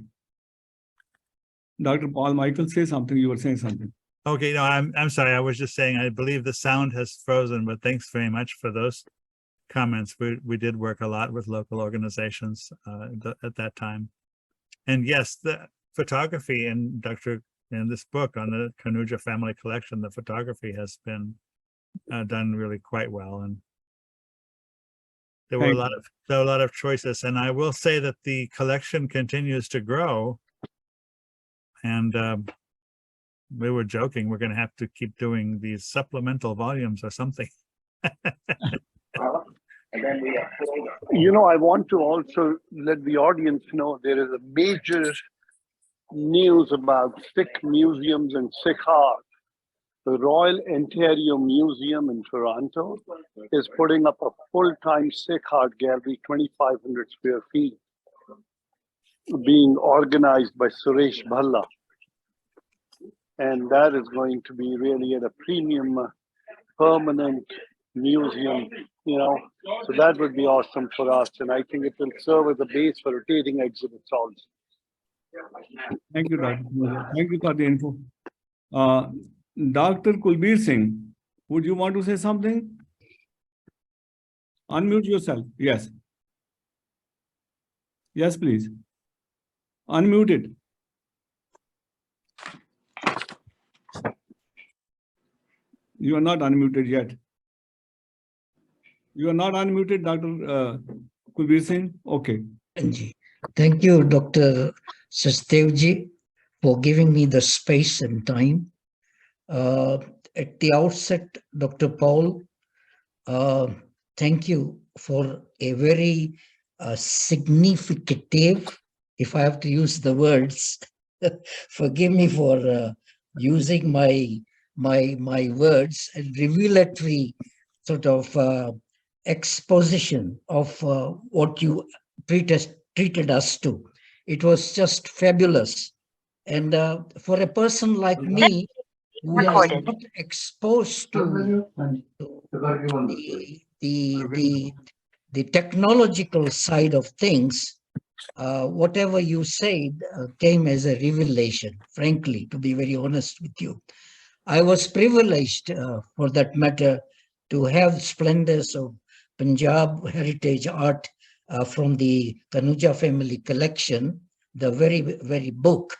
Dr. Paul Michael, say something. You were saying something. Okay, no, I'm sorry. I was just saying, I believe the sound has frozen, but thanks very much for those comments. We did work a lot with local organizations at that time. And yes, the photography in this book on the Kanuja family collection, the photography has been done really quite well. And there were a lot of choices. And I will say that the collection continues to grow. And we were joking, we're going to have to keep doing these supplemental volumes or something. You know, I want to also let the audience know there is a major news about Sikh museums and Sikh art. The Royal Ontario Museum in Toronto is putting up a full-time Sikh art gallery, 2,500 square feet, being organized by Suresh Bhalla. And that is going to be really at a premium, permanent museum, you know. So that would be awesome for us. And I think it will serve as a base for rotating exhibits also. Thank you, Dr. Thank you for the info. Dr. Kulbir Singh, would you want to say something? Unmute yourself. Yes. Yes, please. Unmute it. You are not unmuted yet. You are not unmuted, Dr. Kulbir Singh. Okay. Thank you, Dr. Sachdev ji, for giving me the space and time. At the outset, Dr. Paul, thank you for a very significative, if I have to use the words, forgive me for using my words, and revelatory sort of exposition of what you treated us to. It was just fabulous. And for a person like me, who is not exposed to the technological side of things, whatever you said came as a revelation, frankly, to be very honest with you. I was privileged, for that matter, to have splendors of Punjab heritage art from the Kanuja family collection, the very book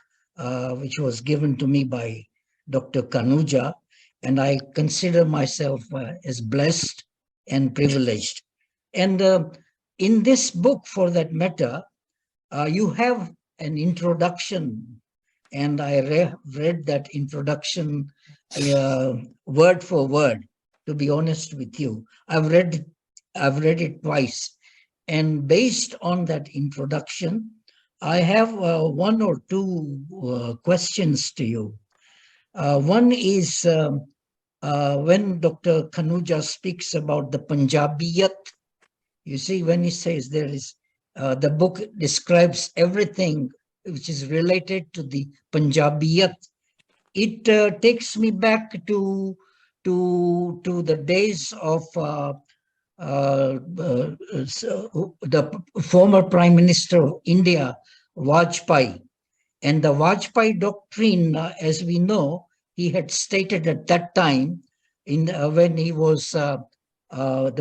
which was given to me by Dr. Kanuja, and I consider myself as blessed and privileged. And in this book, for that matter, you have an introduction, and I read that introduction word for word, to be honest with you. I've read it twice, and based on that introduction, I have one or two questions to you. One is when Dr. Khanuja speaks about the Punjabiyat. You see, when he says there is, the book describes everything which is related to the Punjabiyat. It takes me back to the days of the former Prime Minister of India, Vajpayee. And the Vajpayee doctrine, as we know, he had stated at that time, when he was the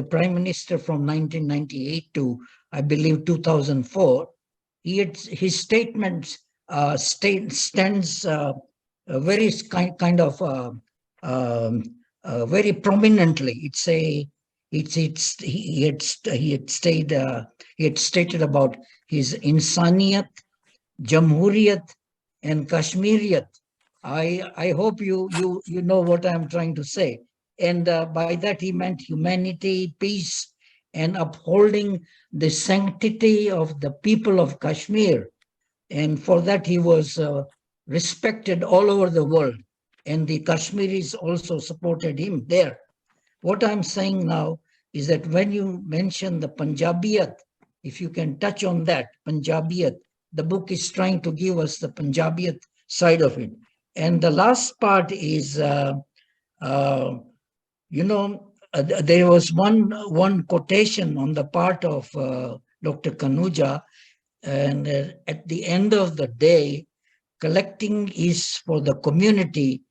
Prime Minister from 1998 to, I believe, 2004, his statement stands very kind of very prominently. He had stated about his insaniyat, Jamhuriyat, and Kashmiriyat. I hope you know what I'm trying to say. And by that he meant humanity, peace, and upholding the sanctity of the people of Kashmir. And for that he was respected all over the world. And the Kashmiris also supported him there. What I'm saying now is that when you mention the Punjabiyat, if you can touch on that, Punjabiyat, the book is trying to give us the Punjabiyat side of it. And the last part is, there was one quotation on the part of Dr. Khanuja, and at the end of the day, collecting is for the community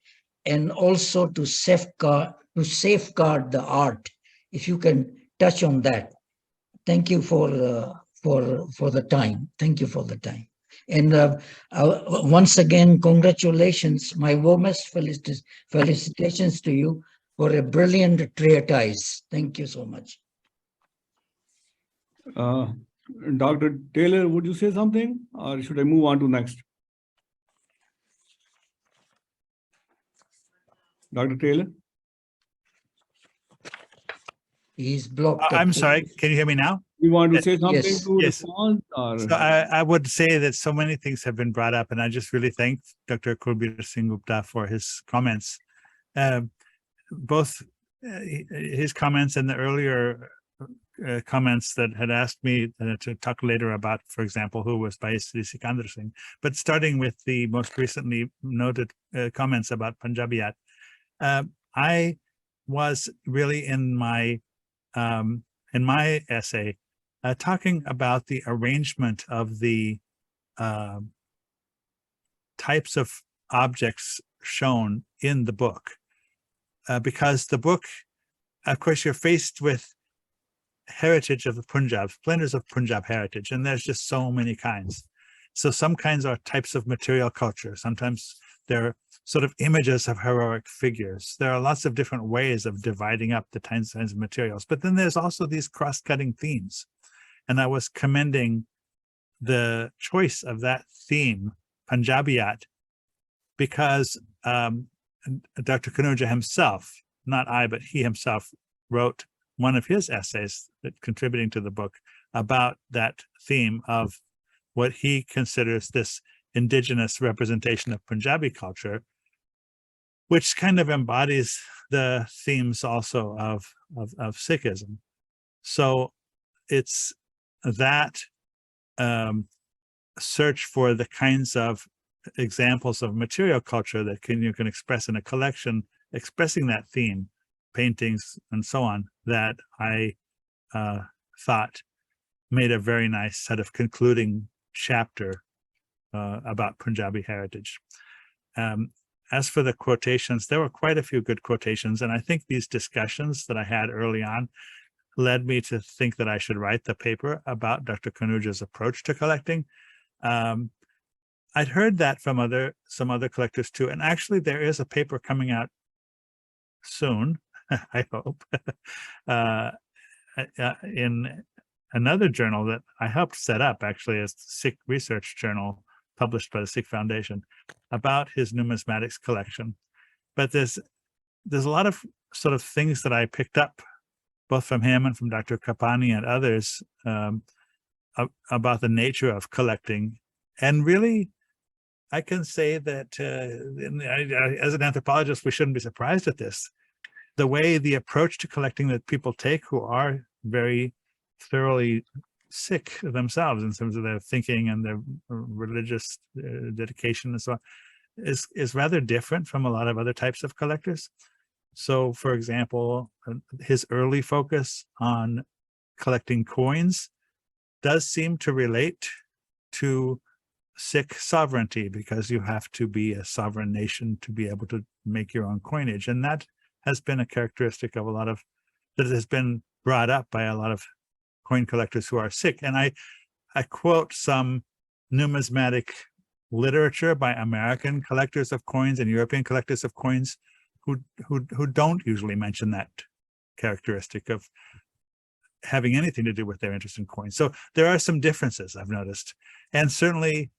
and also to safeguard the art. If you can touch on that. Thank you for the time. Thank you for the time. And once again, congratulations, my warmest felicitations to you for a brilliant treatise. Thank you so much. Dr. Taylor, would you say something, or should I move on to next? Dr. Taylor? He's blocked. I'm sorry, can you hear me now? You want to say something Yes. to Yes. respond? Or? So I would say that so many things have been brought up, and I just really thank Dr. Kulbir Singh Gupta for his comments. Both his comments and the earlier comments that had asked me to talk later about, for example, who was Bhai Sikandar Singh. But starting with the most recently noted comments about Punjabiyat, I was really in my essay talking about the arrangement of the types of objects shown in the book, because the book, of course, you're faced with heritage of the Punjab, splendors of Punjab heritage, and there's just so many kinds. So some kinds are types of material culture. Sometimes they're sort of images of heroic figures. There are lots of different ways of dividing up the kinds of materials. But then there's also these cross-cutting themes. And I was commending the choice of that theme, Punjabiyat, because Dr. Khanuja himself, not I, but he himself wrote one of his essays that contributing to the book about that theme of what he considers this indigenous representation of Punjabi culture, which kind of embodies the themes also of Sikhism. So it's that search for the kinds of examples of material culture that you can express in a collection, expressing that theme, paintings and so on, that I thought made a very nice set of concluding chapter about Punjabi heritage. As for the quotations, there were quite a few good quotations, and I think these discussions that I had early on led me to think that I should write the paper about Dr. Khanuja's approach to collecting. I'd heard that from some other collectors too, and actually there is a paper coming out soon, I hope, in another journal that I helped set up, actually, as the Sikh Research Journal, published by the Sikh Foundation, about his numismatics collection. But there's a lot of sort of things that I picked up, both from him and from Dr. Kapani and others, about the nature of collecting, and really I can say that as an anthropologist, we shouldn't be surprised at this. The way the approach to collecting that people take who are very thoroughly Sikh themselves in terms of their thinking and their religious dedication and so on is rather different from a lot of other types of collectors. So, for example, his early focus on collecting coins does seem to relate to Sikh sovereignty, because you have to be a sovereign nation to be able to make your own coinage. And that has been a characteristic of that has been brought up by a lot of coin collectors who are Sikh. And I quote some numismatic literature by American collectors of coins and European collectors of coins who don't usually mention that characteristic of having anything to do with their interest in coins. So there are some differences I've noticed. And certainly,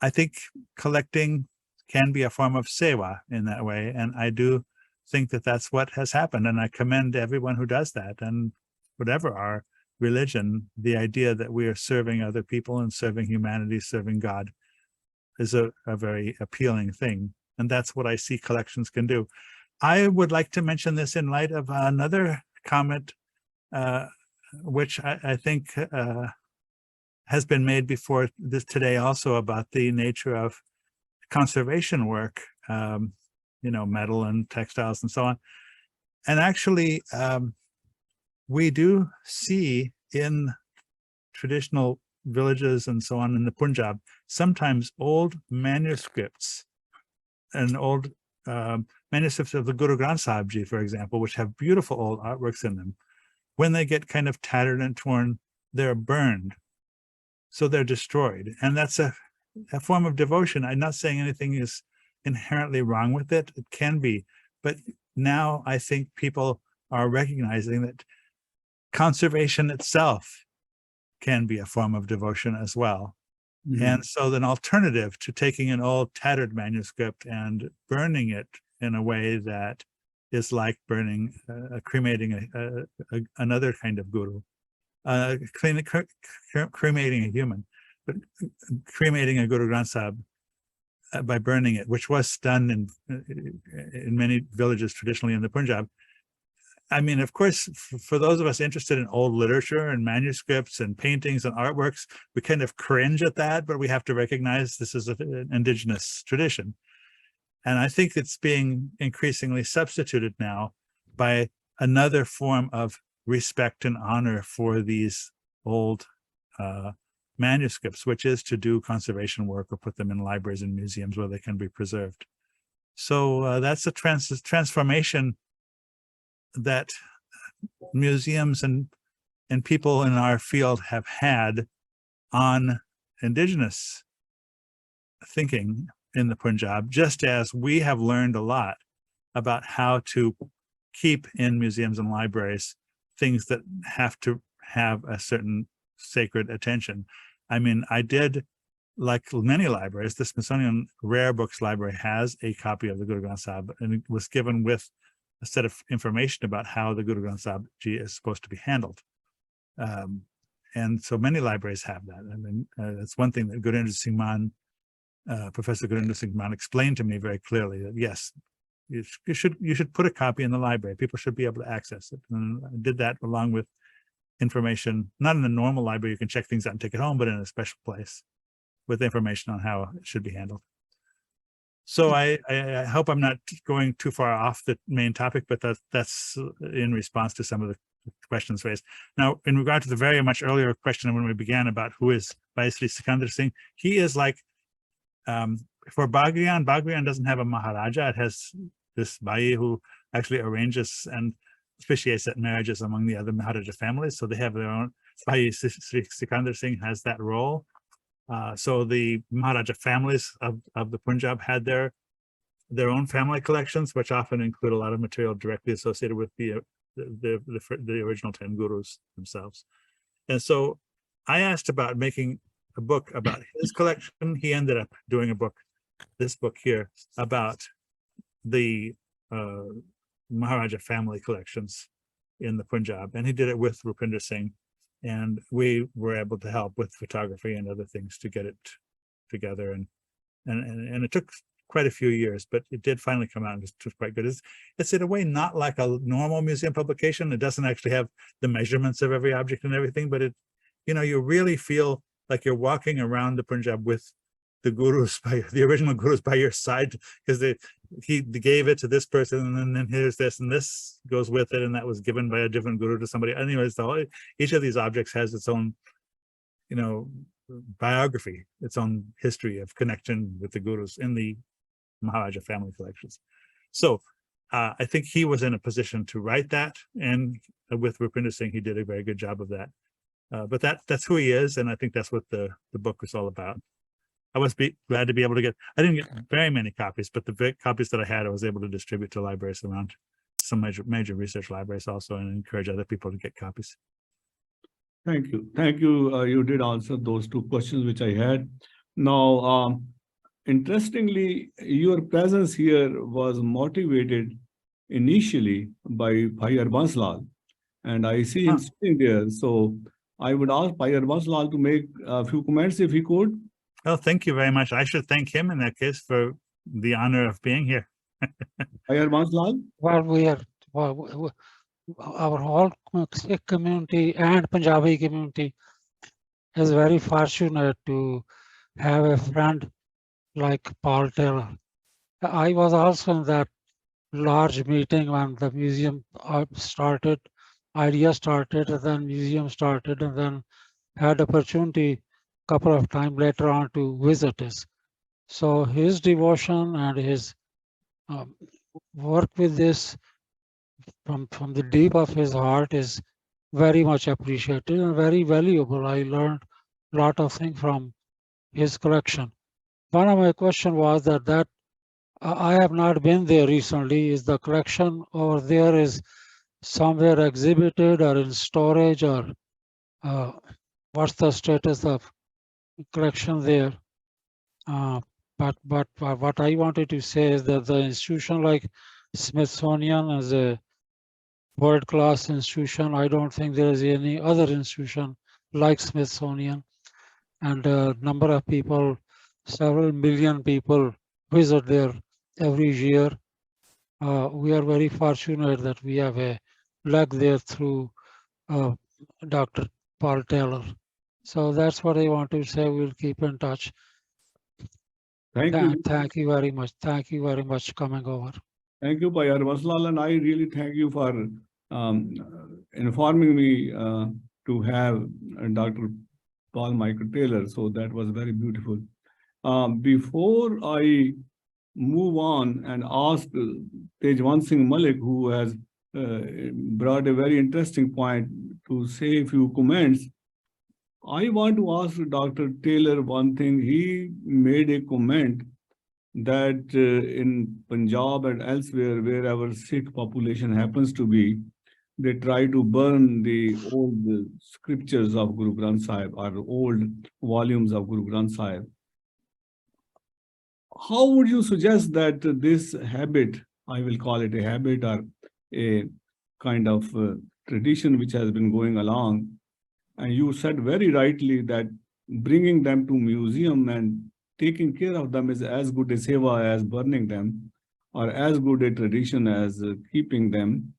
I think collecting can be a form of sewa in that way. And I do think that that's what has happened. And I commend everyone who does that. And whatever our religion, the idea that we are serving other people and serving humanity, serving God is a very appealing thing. And that's what I see collections can do. I would like to mention this in light of another comment, which I think has been made before this today also, about the nature of conservation work, metal and textiles and so on. And actually, we do see in traditional villages and so on in the Punjab, sometimes old manuscripts and old manuscripts of the Guru Granth Sahib Ji, for example, which have beautiful old artworks in them. When they get kind of tattered and torn, they're burned. So they're destroyed. And that's a form of devotion. I'm not saying anything is inherently wrong with it. It can be. But now I think people are recognizing that conservation itself can be a form of devotion as well. Mm-hmm. And so an alternative to taking an old tattered manuscript and burning it in a way that is like burning, cremating another kind of guru, cremating a human, but cremating a Guru Granth Sahib by burning it, which was done in many villages traditionally in the Punjab. I mean, of course, for those of us interested in old literature and manuscripts and paintings and artworks, we kind of cringe at that, but we have to recognize this is an indigenous tradition. And I think it's being increasingly substituted now by another form of respect and honor for these old manuscripts, which is to do conservation work or put them in libraries and museums where they can be preserved. So that's a transformation that museums and people in our field have had on indigenous thinking in the Punjab, just as we have learned a lot about how to keep in museums and libraries things that have to have a certain sacred attention. I mean, I did, like many libraries, the Smithsonian Rare Books Library has a copy of the Guru Granth Sahib, and it was given with a set of information about how the Guru Granth Sahib Ji is supposed to be handled. And so many libraries have that. I mean, that's one thing that Gurinder Singh Man, Professor Gurinder Singh Man explained to me very clearly, that yes, you should put a copy in the library. People should be able to access it. And I did that along with information, not in a normal library, you can check things out and take it home, but in a special place with information on how it should be handled. So I hope I'm not going too far off the main topic, but that's in response to some of the questions raised. Now, in regard to the very much earlier question when we began about who is Bhai Sri Sikandar Singh, he is like, for Bagrian doesn't have a Maharaja. It has this Bhai who actually arranges and officiates at marriages among the other Maharaja families. So they have their own. Bhai Sri Sikandar Singh has that role. So the Maharaja families of the Punjab had their own family collections, which often include a lot of material directly associated with the original 10 gurus themselves. And so I asked about making a book about his collection. He ended up doing a book, this book here, about the Maharaja family collections in the Punjab, and he did it with Rupinder Singh. And we were able to help with photography and other things to get it together. And and it took quite a few years, but it did finally come out. It was quite good. It's in a way not like a normal museum publication. It doesn't actually have the measurements of every object and everything, but it, you really feel like you're walking around the Punjab with the gurus, the original gurus by your side, because he gave it to this person, and then here's this, and this goes with it, and that was given by a different guru to somebody. Anyways, each of these objects has its own, biography, its own history of connection with the gurus in the Maharaja family collections. So I think he was in a position to write that, and with Rupinder Singh, he did a very good job of that. But that's who he is, and I think that's what the book was all about. I was glad to be able to get, I didn't get very many copies, but the copies that I had, I was able to distribute to libraries around, some major research libraries also, and encourage other people to get copies. Thank you. Thank you. You did answer those two questions which I had. Now, interestingly, your presence here was motivated initially by Bhai Harbans Lal, and I see him sitting there. So I would ask Bhai Harbans Lal to make a few comments if he could. Well, thank you very much. I should thank him in that case for the honor of being here. Bhai Harbans Lal? Well, our whole Sikh community and Punjabi community is very fortunate to have a friend like Paul Taylor. I was also in that large meeting when the museum started, idea started, and then museum started, and then had opportunity a couple of times later on to visit us. So his devotion and his work with this from the deep of his heart is very much appreciated and very valuable. I learned a lot of things from his collection. One of my questions was that I have not been there recently. Is the collection over there is somewhere exhibited or in storage, or what's the status of collection there? But what I wanted to say is that the institution like Smithsonian is a world-class institution. I don't think there is any other institution like Smithsonian, and a number of people, several million people visit there every year. We are very fortunate that we have a leg there through Dr. Paul Taylor. So that's what I want to say. We'll keep in touch. Thank you. Thank you very much. Thank you very much coming over. Thank you, Bhai Harbans Lal, and I really thank you for informing me to have Dr. Paul Michael Taylor. So that was very beautiful. Before I move on and ask Tejwant Singh Malik, who has brought a very interesting point, to say a few comments, I want to ask Dr. Taylor one thing. He made a comment that in Punjab and elsewhere, wherever Sikh population happens to be, they try to burn the old scriptures of Guru Granth Sahib or old volumes of Guru Granth Sahib. How would you suggest that this habit, I will call it a habit or a kind of tradition which has been going along, and you said very rightly that bringing them to museum and taking care of them is as good a seva as burning them, or as good a tradition as keeping them.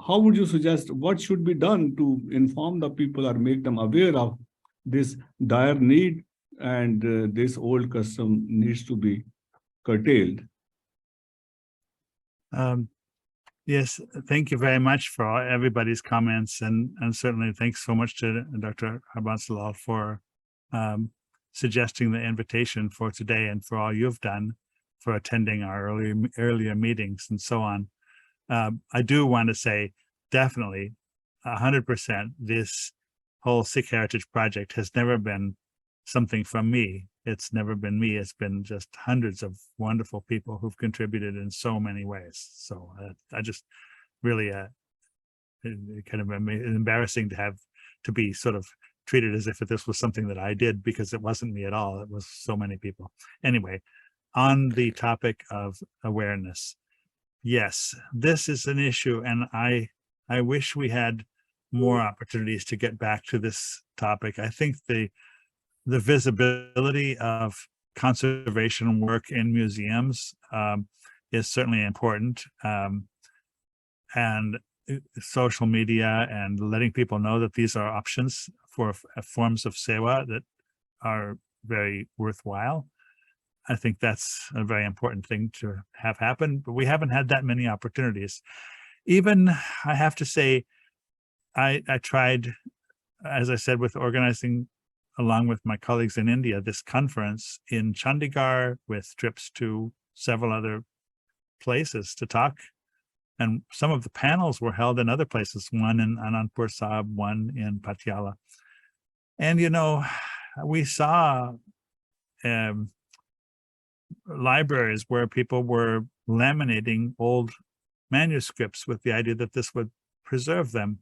How would you suggest what should be done to inform the people or make them aware of this dire need, and this old custom needs to be curtailed? Yes, thank you very much for everybody's comments, and certainly thanks so much to Dr. Harbans Lal for suggesting the invitation for today, and for all you've done for attending our earlier meetings and so on. I do want to say, definitely, 100%, this whole Sikh Heritage project has never been something from me. It's never been me. It's been just hundreds of wonderful people who've contributed in so many ways. So I just really kind of embarrassing to be sort of treated as if this was something that I did, because it wasn't me at all. It was so many people. Anyway, on the topic of awareness, yes, this is an issue, and I wish we had more opportunities to get back to this topic. I think the visibility of conservation work in museums is certainly important. And social media and letting people know that these are options for forms of sewa that are very worthwhile. I think that's a very important thing to have happen, but we haven't had that many opportunities. Even, I have to say, I tried, as I said, with organizing along with my colleagues in India, this conference in Chandigarh with trips to several other places to talk. And some of the panels were held in other places, one in Anandpur Sahib, one in Patiala. And, you know, we saw libraries where people were laminating old manuscripts with the idea that this would preserve them.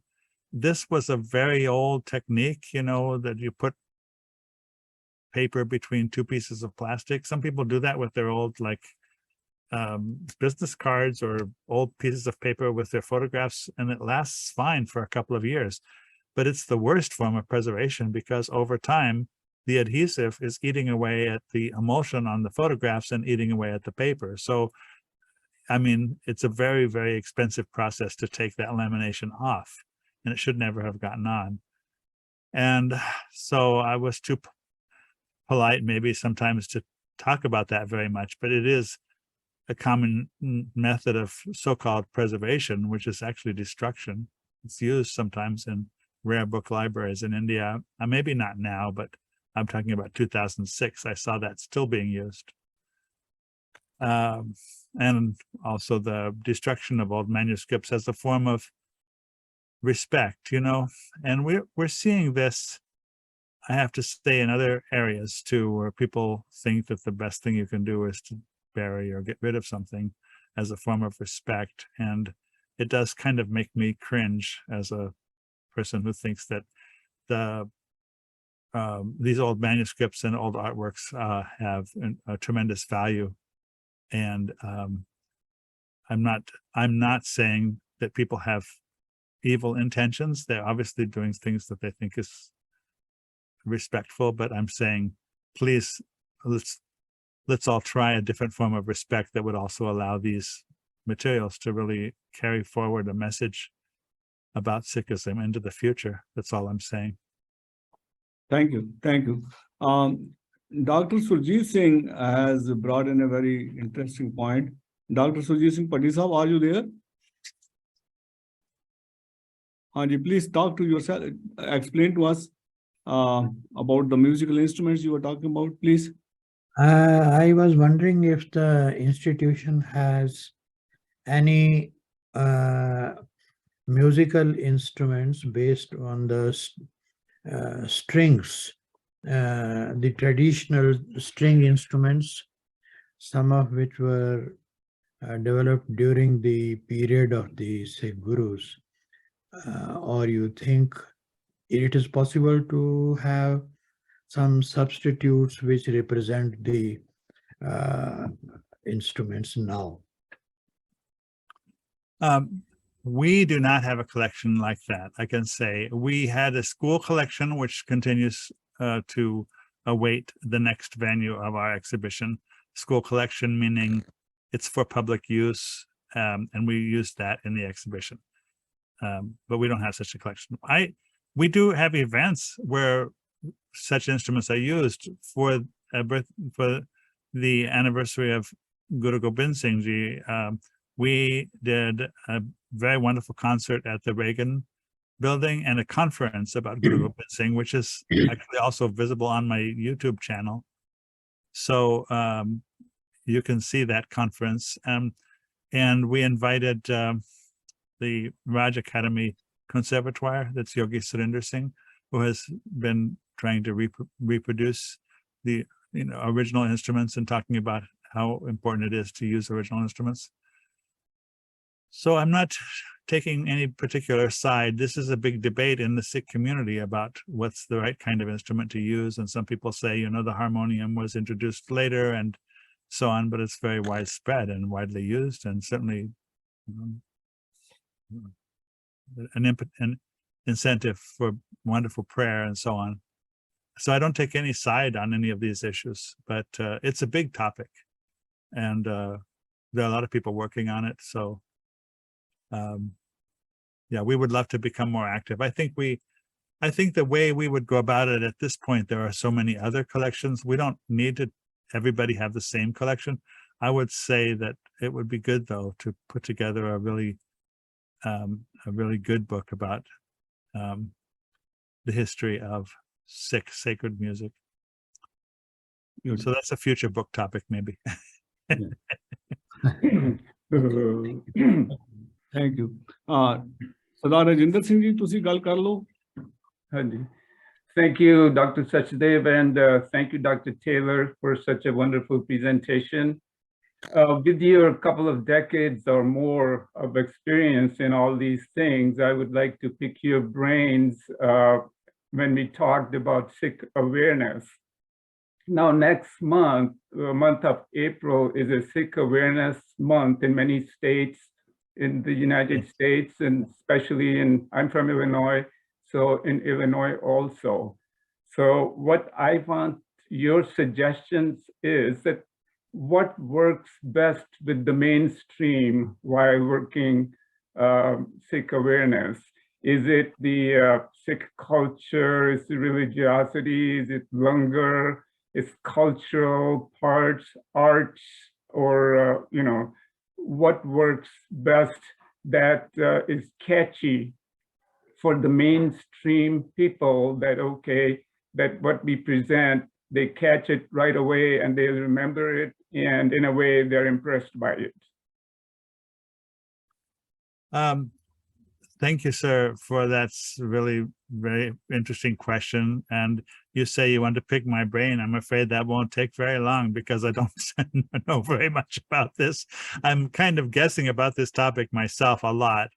This was a very old technique, you know, that you put paper between two pieces of plastic. Some people do that with their old, like, business cards or old pieces of paper with their photographs, and it lasts fine for a couple of years. But it's the worst form of preservation because over time, the adhesive is eating away at the emulsion on the photographs and eating away at the paper. So, I mean, it's a very, very expensive process to take that lamination off, and it should never have gotten on. And so I was too polite maybe sometimes to talk about that very much, but it is a common method of so-called preservation, which is actually destruction. It's used sometimes in rare book libraries in India. Maybe not now, but I'm talking about 2006. I saw that still being used. And also the destruction of old manuscripts as a form of respect, you know, and we're seeing this, I have to say, in other areas too, where people think that the best thing you can do is to bury or get rid of something as a form of respect. And it does kind of make me cringe as a person who thinks that these old manuscripts and old artworks have a tremendous value. And I'm not saying that people have evil intentions. They're obviously doing things that they think is respectful, but I'm saying, please, let's all try a different form of respect that would also allow these materials to really carry forward a message about Sikhism into the future. That's all I'm saying. Thank you. Thank you. Dr. Surjit Singh has brought in a very interesting point. Dr. Surjit Singh Pati Sahab, are you there? Anji, please talk to yourself, explain to us about the musical instruments you were talking about, please. I was wondering if the institution has any musical instruments based on the strings, the traditional string instruments, some of which were developed during the period of the Sikh Gurus. Or you think it is possible to have some substitutes which represent the instruments now? We do not have a collection like that. I can say we had a school collection which continues to await the next venue of our exhibition. School collection meaning it's for public use, and we use that in the exhibition. But we don't have such a collection. We do have events where such instruments are used for the anniversary of Guru Gobind Singh Ji. We did a very wonderful concert at the Reagan building and a conference about Guru Gobind Singh, which is actually also visible on my YouTube channel. So you can see that conference. And we invited the Raj Academy Conservatoire, that's Yogi Surinder Singh, who has been trying to reproduce the original instruments and talking about how important it is to use original instruments. So I'm not taking any particular side. This is a big debate in the Sikh community about what's the right kind of instrument to use. And some people say, the harmonium was introduced later and so on, but it's very widespread and widely used, and certainly an incentive for wonderful prayer and so on. so I don't take any side on any of these issues, but it's a big topic, and there are a lot of people working on it. So yeah, we would love to become more active. I think the way we would go about it at this point, there are so many other collections. We don't need to everybody have the same collection. I would say that it would be good, though, to put together a really good book about the history of Sikh sacred music. So that's a future book topic, maybe. Thank you. Sardar Rajinder Singh ji, ਤੁਸੀਂ ਗੱਲ ਕਰ ਲਓ. ਹਾਂਜੀ. Thank you, Dr. Sachdev, and thank you, Dr. Taylor, for such a wonderful presentation. With your couple of decades or more of experience in all these things, I would like to pick your brains when we talked about Sikh awareness. Now, next month, the month of April, is a Sikh awareness month in many states in the United States, and especially I'm from Illinois, so in Illinois also. So what I want your suggestions is that what works best with the mainstream while working Sikh awareness? Is it the Sikh culture, is it religiosity, is it langar, is cultural parts, arts, or, what works best that is catchy for the mainstream people, that, okay, that what we present, they catch it right away and they remember it, and in a way they're impressed by it. Thank you, sir, for that really very interesting question. And you say you want to pick my brain. I'm afraid that won't take very long because I don't know very much about this. I'm kind of guessing about this topic myself a lot.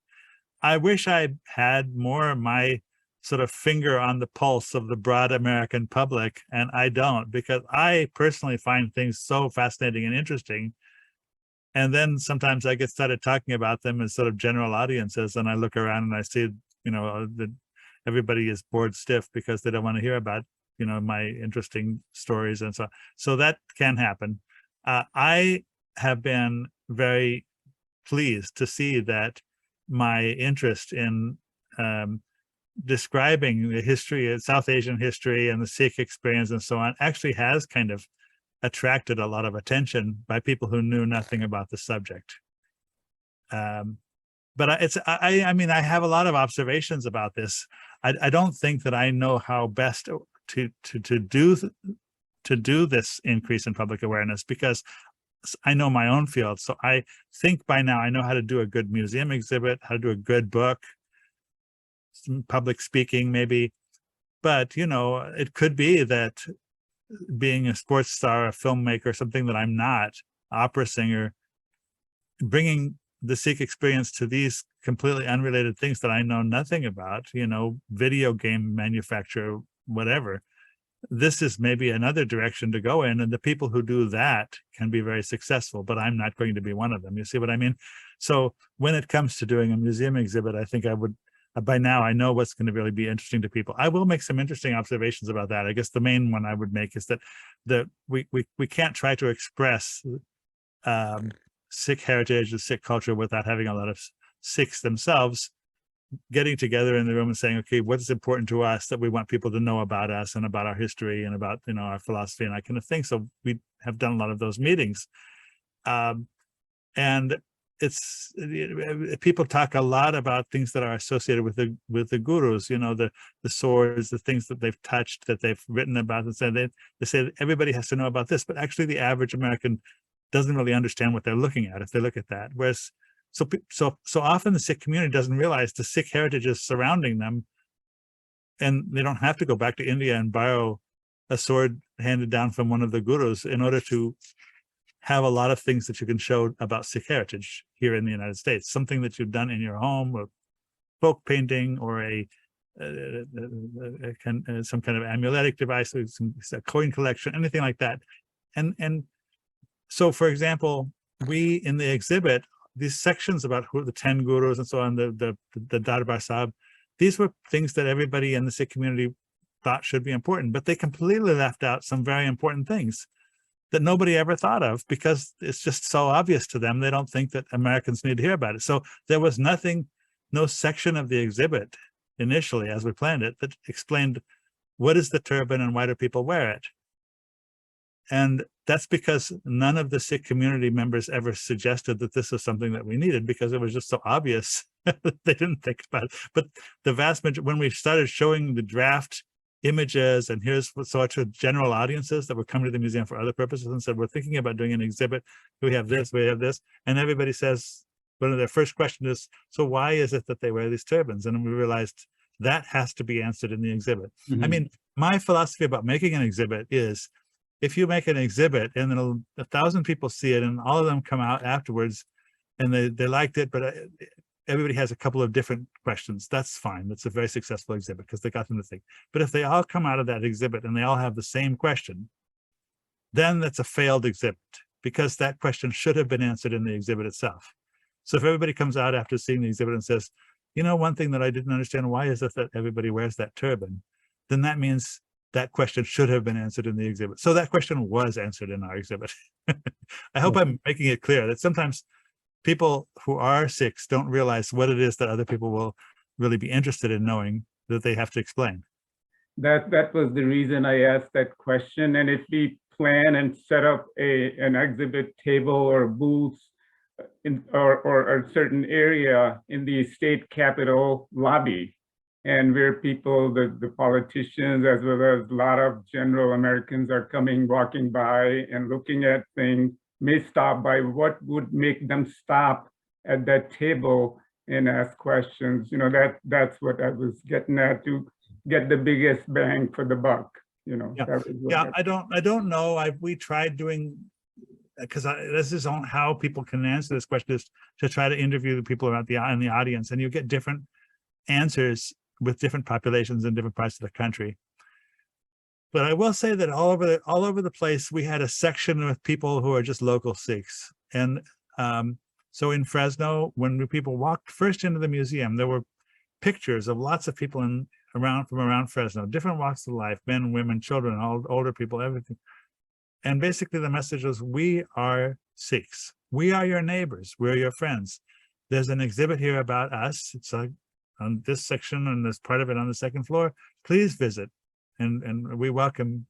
I wish I had more of my sort of finger on the pulse of the broad American public, and I don't, because I personally find things so fascinating and interesting. And then sometimes I get started talking about them as sort of general audiences, and I look around and I see, that everybody is bored stiff because they don't want to hear about, my interesting stories and so on. So that can happen. I have been very pleased to see that my interest in describing the history of South Asian history and the Sikh experience and so on actually has kind of attracted a lot of attention by people who knew nothing about the subject. But I mean, I have a lot of observations about this. I don't think that I know how best to do this increase in public awareness, because I know my own field. So I think by now I know how to do a good museum exhibit, how to do a good book, some public speaking maybe. But, it could be that being a sports star, a filmmaker, something that I'm not, opera singer, bringing the Sikh experience to these completely unrelated things that I know nothing about, video game manufacturer, whatever. This is maybe another direction to go in, and the people who do that can be very successful, but I'm not going to be one of them. You see what I mean? So when it comes to doing a museum exhibit, I think I would, by now I know what's going to really be interesting to people. I will make some interesting observations about that. I guess the main one I would make is that we can't try to express Sikh heritage or Sikh culture without having a lot of Sikhs themselves getting together in the room and saying, okay, what's important to us that we want people to know about us and about our history and about, our philosophy and that kind of thing. So we have done a lot of those meetings. And it's, people talk a lot about things that are associated with the gurus, the swords, the things that they've touched, that they've written about, and said they say everybody has to know about this, but actually the average American doesn't really understand what they're looking at if they look at that. Whereas so often the Sikh community doesn't realize the Sikh heritage is surrounding them, and they don't have to go back to India and borrow a sword handed down from one of the gurus in order to have a lot of things that you can show about Sikh heritage here in the United States. Something that you've done in your home, or folk painting, or some kind of amuletic device, or a coin collection, anything like that. And so, for example, we in the exhibit, these sections about who the 10 gurus and so on, the Darbar Sahib, these were things that everybody in the Sikh community thought should be important, but they completely left out some very important things that nobody ever thought of because it's just so obvious to them. They don't think that Americans need to hear about it. So there was nothing, no section of the exhibit initially as we planned it that explained what is the turban and why do people wear it. And that's because none of the Sikh community members ever suggested that this was something that we needed because it was just so obvious that they didn't think about it. But the vast majority, when we started showing the draft images and here's what sort of general audiences that were coming to the museum for other purposes and said, we're thinking about doing an exhibit. We have this, we have this. And everybody says, one of their first question is, so why is it that they wear these turbans? And we realized that has to be answered in the exhibit. I mean, my philosophy about making an exhibit is if you make an exhibit and then 1,000 people see it and all of them come out afterwards and they liked it, but everybody has a couple of different questions, that's fine. That's a very successful exhibit because they got them to think. But if they all come out of that exhibit and they all have the same question, then that's a failed exhibit because that question should have been answered in the exhibit itself. So if everybody comes out after seeing the exhibit and says, you know, one thing that I didn't understand, why is it that everybody wears that turban? Then that means that question should have been answered in the exhibit. So that question was answered in our exhibit. I hope I'm making it clear that sometimes people who are Sikhs don't realize what it is that other people will really be interested in knowing that they have to explain. That was the reason I asked that question. And if we plan and set up an exhibit table or booth or a certain area in the state capitol lobby, and where people, the politicians, as well as a lot of general Americans are coming, walking by and looking at things, may stop by, what would make them stop at that table and ask questions? You know, that's what I was getting at, to get the biggest bang for the buck. You know, yeah. I don't know. We tried doing, because this is on how people can answer this question, is to try to interview the people in the audience, and you get different answers with different populations in different parts of the country. But I will say that all over the place, we had a section with people who are just local Sikhs. And so in Fresno, when people walked first into the museum, there were pictures of lots of people from around Fresno, different walks of life, men, women, children, older people, everything. And basically the message was, we are Sikhs. We are your neighbors. We're your friends. There's an exhibit here about us. It's on this section, and there's part of it on the second floor. Please visit. And we welcome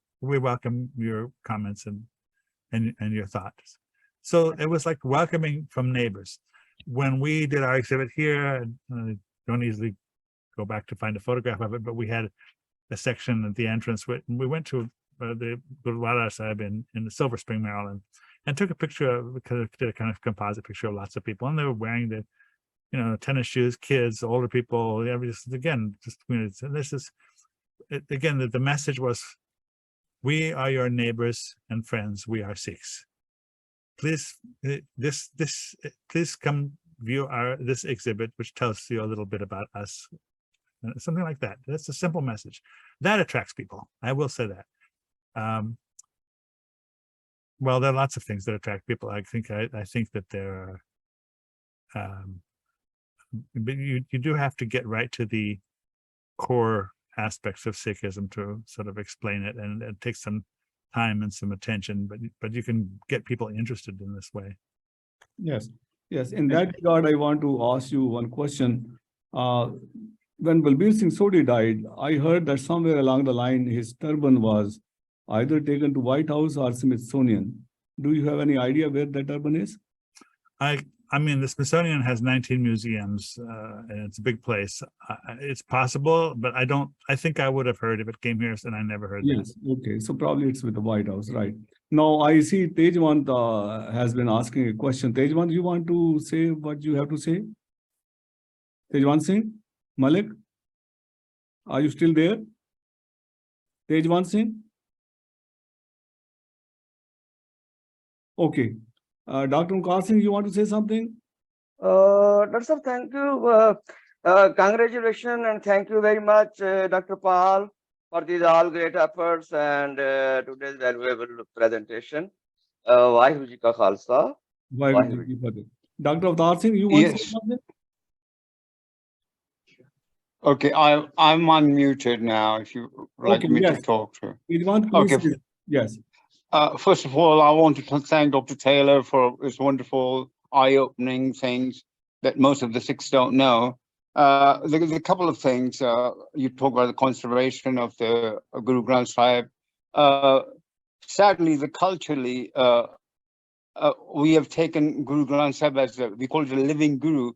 your comments and your thoughts. So it was like welcoming from neighbors. When we did our exhibit here, I don't easily go back to find a photograph of it, but we had a section at the entrance. We went to the Gurmat Vichaar in the Silver Spring, Maryland, and took a picture did a kind of composite picture of lots of people, and they were wearing the, you know, tennis shoes, kids, older people, again, just communities. And this is, again, the message was, we are your neighbors and friends. We are Sikhs. Please, please come view this exhibit, which tells you a little bit about us. Something like that. That's a simple message that attracts people. I will say that. Well, there are lots of things that attract people. I think that there are, but you do have to get right to the core aspects of Sikhism to sort of explain it, and it takes some time and some attention, but you can get people interested in this way. Yes. In that regard, I want to ask you one question. When Balbir Singh Sodhi died, I heard that somewhere along the line his turban was either taken to White House or Smithsonian. Do you have any idea where that turban is? I mean, the Smithsonian has 19 museums, and it's a big place. It's possible, but I think I would have heard if it came here, and I never heard that. Yes, okay. So probably it's with the White House, right? Now, I see Tejwant has been asking a question. Tejwant, you want to say what you have to say? Tejwant Singh? Malik? Are you still there? Tejwant Singh? Okay. Dr. Umkar Singh, you want to say something? Dr. Sir, thank you. Congratulations and thank you very much, Dr. Paul, for these all great efforts and today's valuable presentation. Vaheguru Ji Ka Khalsa. Vaheguru Ji Ki Fateh. Dr. Avtar Singh, you want to say something? Okay, I'm unmuted now. If you like Okay, me to yes. talk to. Idwan, Okay. please. Yes. First of all, I want to thank Dr. Taylor for his wonderful eye-opening things that most of the Sikhs don't know. There's a couple of things. You talk about the conservation of the Guru Granth Sahib. Sadly, culturally, we have taken Guru Granth Sahib as we call it a living guru.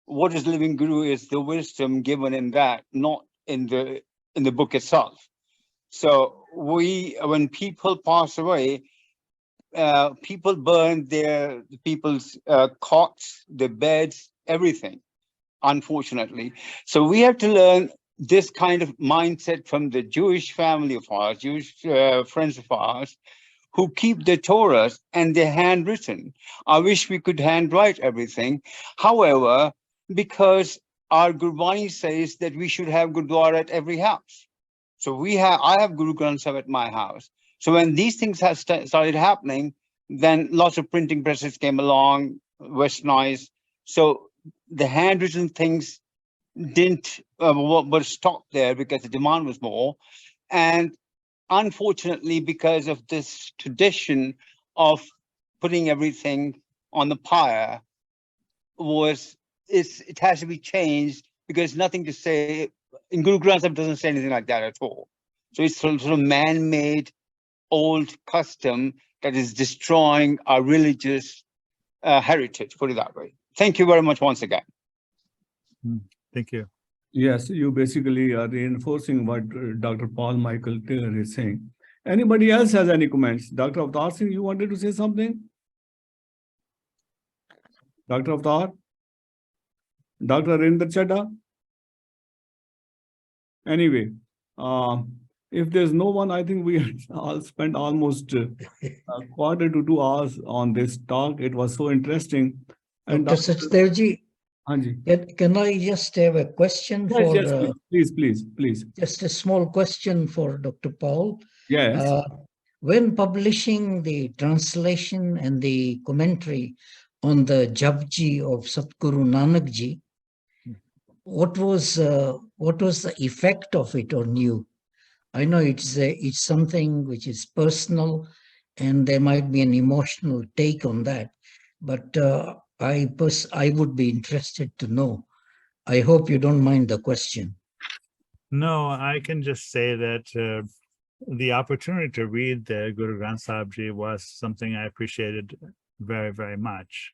What is living guru is the wisdom given in that, not in the book itself. So when people pass away, people burn their people's cots, their beds, everything, unfortunately. So we have to learn this kind of mindset from the Jewish family of ours, Jewish friends of ours, who keep the Torahs and they're handwritten. I wish we could handwrite everything. However, because our Gurbani says that we should have Gurdwara at every house. So I have Guru Granth Sahib at my house. So when these things have started happening, then lots of printing presses came along, westernized. So the handwritten things didn't were stopped there because the demand was more. And unfortunately, because of this tradition of putting everything on the pyre, it has to be changed because nothing to say. In Guru Granth Sahib doesn't say anything like that at all. So it's sort of man-made old custom that is destroying our religious heritage, put it that way. Thank you very much once again. Thank you. Yes, you basically are reinforcing what Dr. Paul Michael Taylor is saying. Anybody else has any comments? Dr. Avtar Singh, you wanted to say something? Dr. Avtar? Dr. Arinder Chadha? Anyway, if there's no one, I think we all spent almost a quarter to 2 hours on this talk. It was so interesting. And Dr. Sachdevji, Hanji. can I just have a question for... Yes, please. Just a small question for Dr. Paul. Yes. When publishing the translation and the commentary on the Japji of Satguru Nanak Ji, what was the effect of it on you? I know it's something which is personal, and there might be an emotional take on that, but I would be interested to know. I hope you don't mind the question. No, I can just say that the opportunity to read the Guru Granth Sahib Ji was something I appreciated very, very much.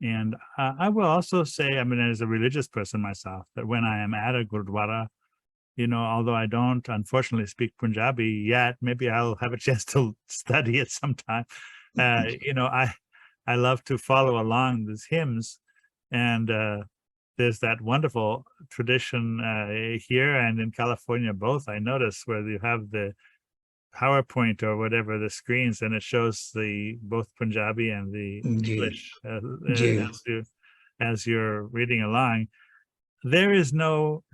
And I will also say, I mean, as a religious person myself, that when I am at a Gurdwara, you know, although I don't unfortunately speak Punjabi yet, maybe I'll have a chance to study it sometime. You know, I love to follow along these hymns, and there's that wonderful tradition here and in California both, I notice, where you have the PowerPoint or whatever, the screens, and it shows both Punjabi and the English as you're reading along. There is no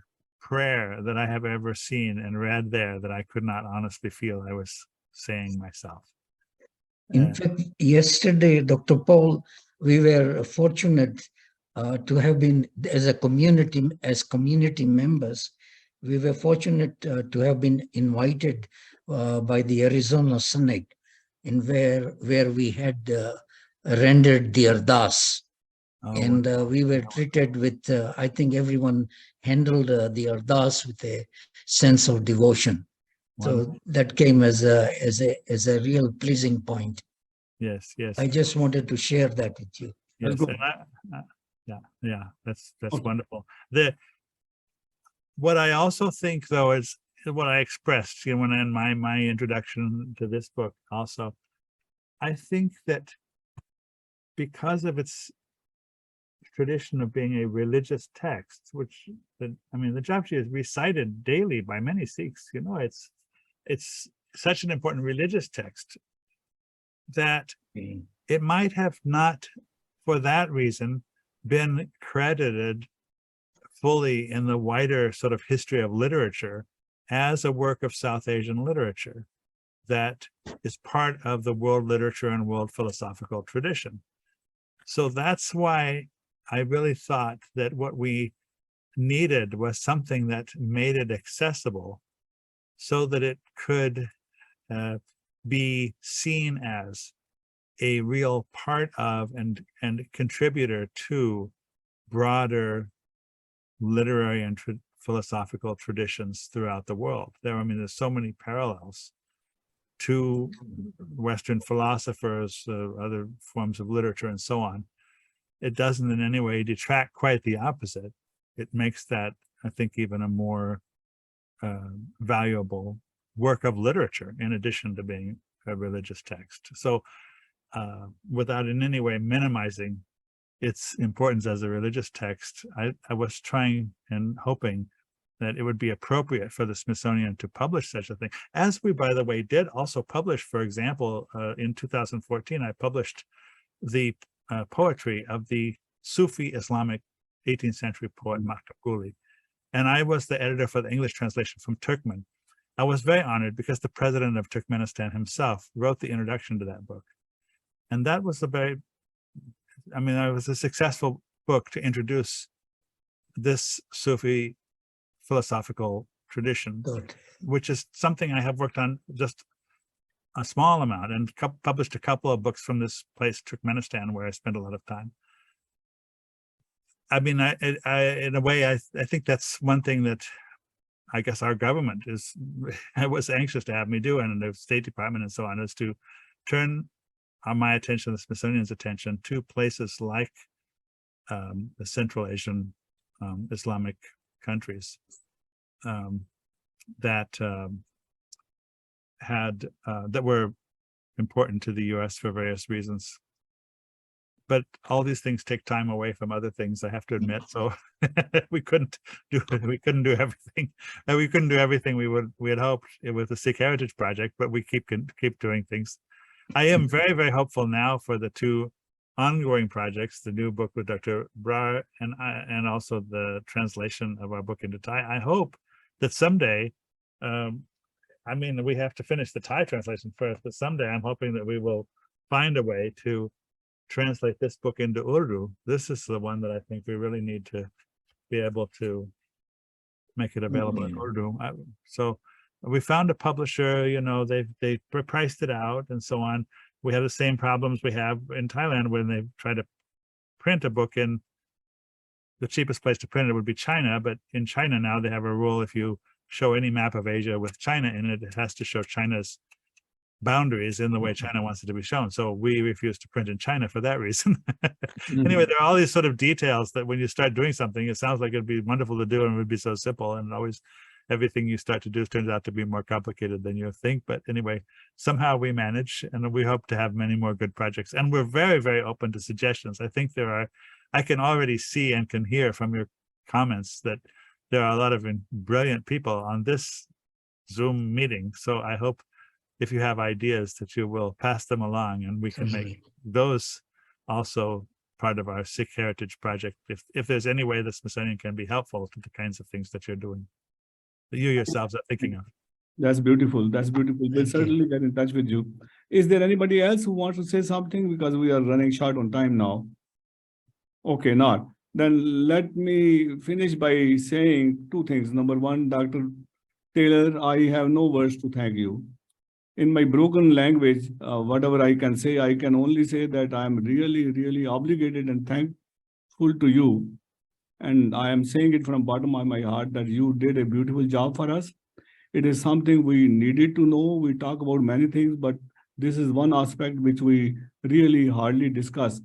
prayer that I have ever seen and read there that I could not honestly feel I was saying myself. In fact, yesterday, Dr. Paul, we were fortunate to have been, as community members, we were fortunate to have been invited by the Arizona Synod, in where we had rendered the Ardas. And we were treated with, I think everyone handled the Ardas with a sense of devotion. So that came as a real pleasing point. Yes. I just wanted to share that with you. Yes, that's wonderful. What I also think, though, is what I expressed, you know, when in my introduction to this book also, I think that because of its tradition of being a religious text, which the Japji is recited daily by many Sikhs, you know, it's such an important religious text that it might have not, for that reason, been credited fully in the wider sort of history of literature as a work of South Asian literature that is part of the world literature and world philosophical tradition. So that's why I really thought that what we needed was something that made it accessible so that it could be seen as a real part of and contributor to broader literary and philosophical traditions throughout the world. I mean, there's so many parallels to Western philosophers, other forms of literature, and so on. It doesn't in any way detract, quite the opposite. It makes that, I think, even a more valuable work of literature in addition to being a religious text. So without in any way minimizing its importance as a religious text, I was trying and hoping that it would be appropriate for the Smithsonian to publish such a thing. As we, by the way, did also publish, for example, in 2014, I published the poetry of the Sufi Islamic 18th century poet Maktub Ghuli. And I was the editor for the English translation from Turkmen. I was very honored because the president of Turkmenistan himself wrote the introduction to that book. And that was it was a successful book to introduce this Sufi philosophical tradition, which is something I have worked on just a small amount and published a couple of books from this place, Turkmenistan, where I spent a lot of time. I mean, in a way, I think that's one thing that I guess our government was anxious to have me do, and the State Department and so on, is to turn my attention, the Smithsonian's attention, to places like the Central Asian Islamic countries that were important to the U.S. for various reasons. But all these things take time away from other things, I have to admit. So we couldn't do everything. We couldn't do everything we had hoped with the Sikh Heritage Project, but we keep doing things. I am very, very hopeful now for the two ongoing projects, the new book with Dr. Brar and also the translation of our book into Thai. I hope that someday, I mean, we have to finish the Thai translation first, but someday I'm hoping that we will find a way to translate this book into Urdu. This is the one that I think we really need to be able to make it available in Urdu. So we found a publisher, you know, they priced it out and so on. We have the same problems we have in Thailand when they try to print a book in the cheapest place to print it would be China. But in China now they have a rule, if you show any map of Asia with China in it, it has to show China's boundaries in the way China wants it to be shown. So we refuse to print in China for that reason. Anyway, there are all these sort of details that when you start doing something, it sounds like it'd be wonderful to do and it would be so simple, and always everything you start to do turns out to be more complicated than you think. But anyway, somehow we manage, and we hope to have many more good projects. And we're very, very open to suggestions. I think I can already see and can hear from your comments that there are a lot of brilliant people on this Zoom meeting. So I hope if you have ideas that you will pass them along, and we can make those also part of our Sikh Heritage Project. If there's any way the Smithsonian can be helpful to the kinds of things that you're doing, that you yourselves are thinking of. That's beautiful. That's beautiful. We'll certainly get in touch with you. Is there anybody else who wants to say something? Because we are running short on time now. Okay, not. Then let me finish by saying two things. Number one, Dr. Taylor, I have no words to thank you. In my broken language, whatever I can say, I can only say that I am really, really obligated and thankful to you. And I am saying it from the bottom of my heart that you did a beautiful job for us. It is something we needed to know. We talk about many things, but this is one aspect which we really hardly discuss.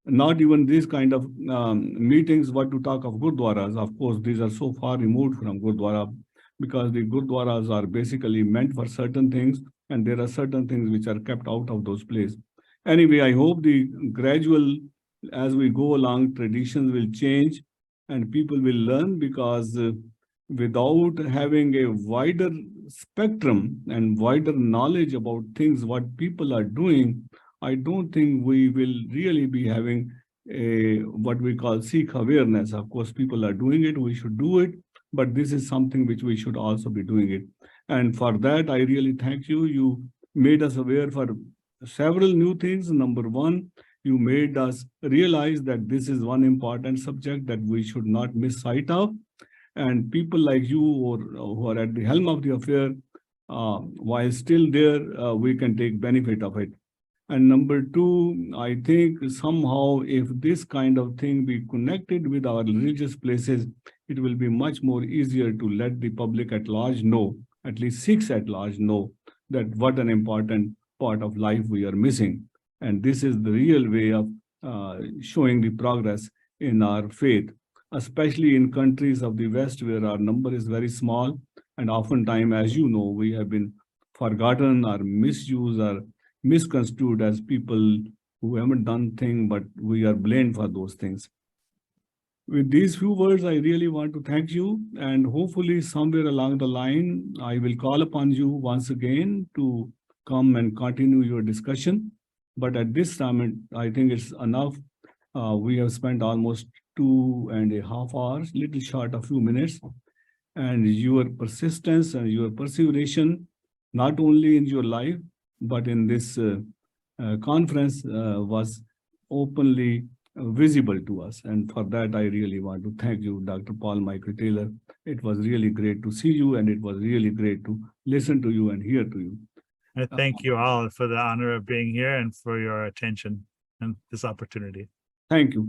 Not even this kind of meetings, what to talk of Gurdwaras. Of course, these are so far removed from Gurdwara, because the Gurdwaras are basically meant for certain things, and there are certain things which are kept out of those places. Anyway, I hope the gradual, as we go along, traditions will change and people will learn, because without having a wider spectrum and wider knowledge about things, what people are doing, I don't think we will really be having a what we call Sikh awareness. Of course, people are doing it, we should do it, but this is something which we should also be doing it. And for that, I really thank you. You made us aware for several new things. Number one, you made us realize that this is one important subject that we should not miss sight of. And people like you or who are at the helm of the affair, while still there, we can take benefit of it. And number two, I think somehow if this kind of thing be connected with our religious places, it will be much more easier to let the public at large know, at least Sikhs at large know, that what an important part of life we are missing. And this is the real way of showing the progress in our faith, especially in countries of the West where our number is very small. And oftentimes, as you know, we have been forgotten or misused or misconstrued as people who haven't done things, but we are blamed for those things. With these few words, I really want to thank you, and hopefully somewhere along the line, I will call upon you once again to come and continue your discussion. But at this time, I think it's enough. We have spent almost 2.5 hours, little short of a few minutes, and your persistence and your perseveration, not only in your life, but in this conference was openly visible to us. And for that, I really want to thank you, Dr. Paul Michael Taylor. It was really great to see you, and it was really great to listen to you and hear to you. I thank you all for the honor of being here and for your attention and this opportunity. Thank you.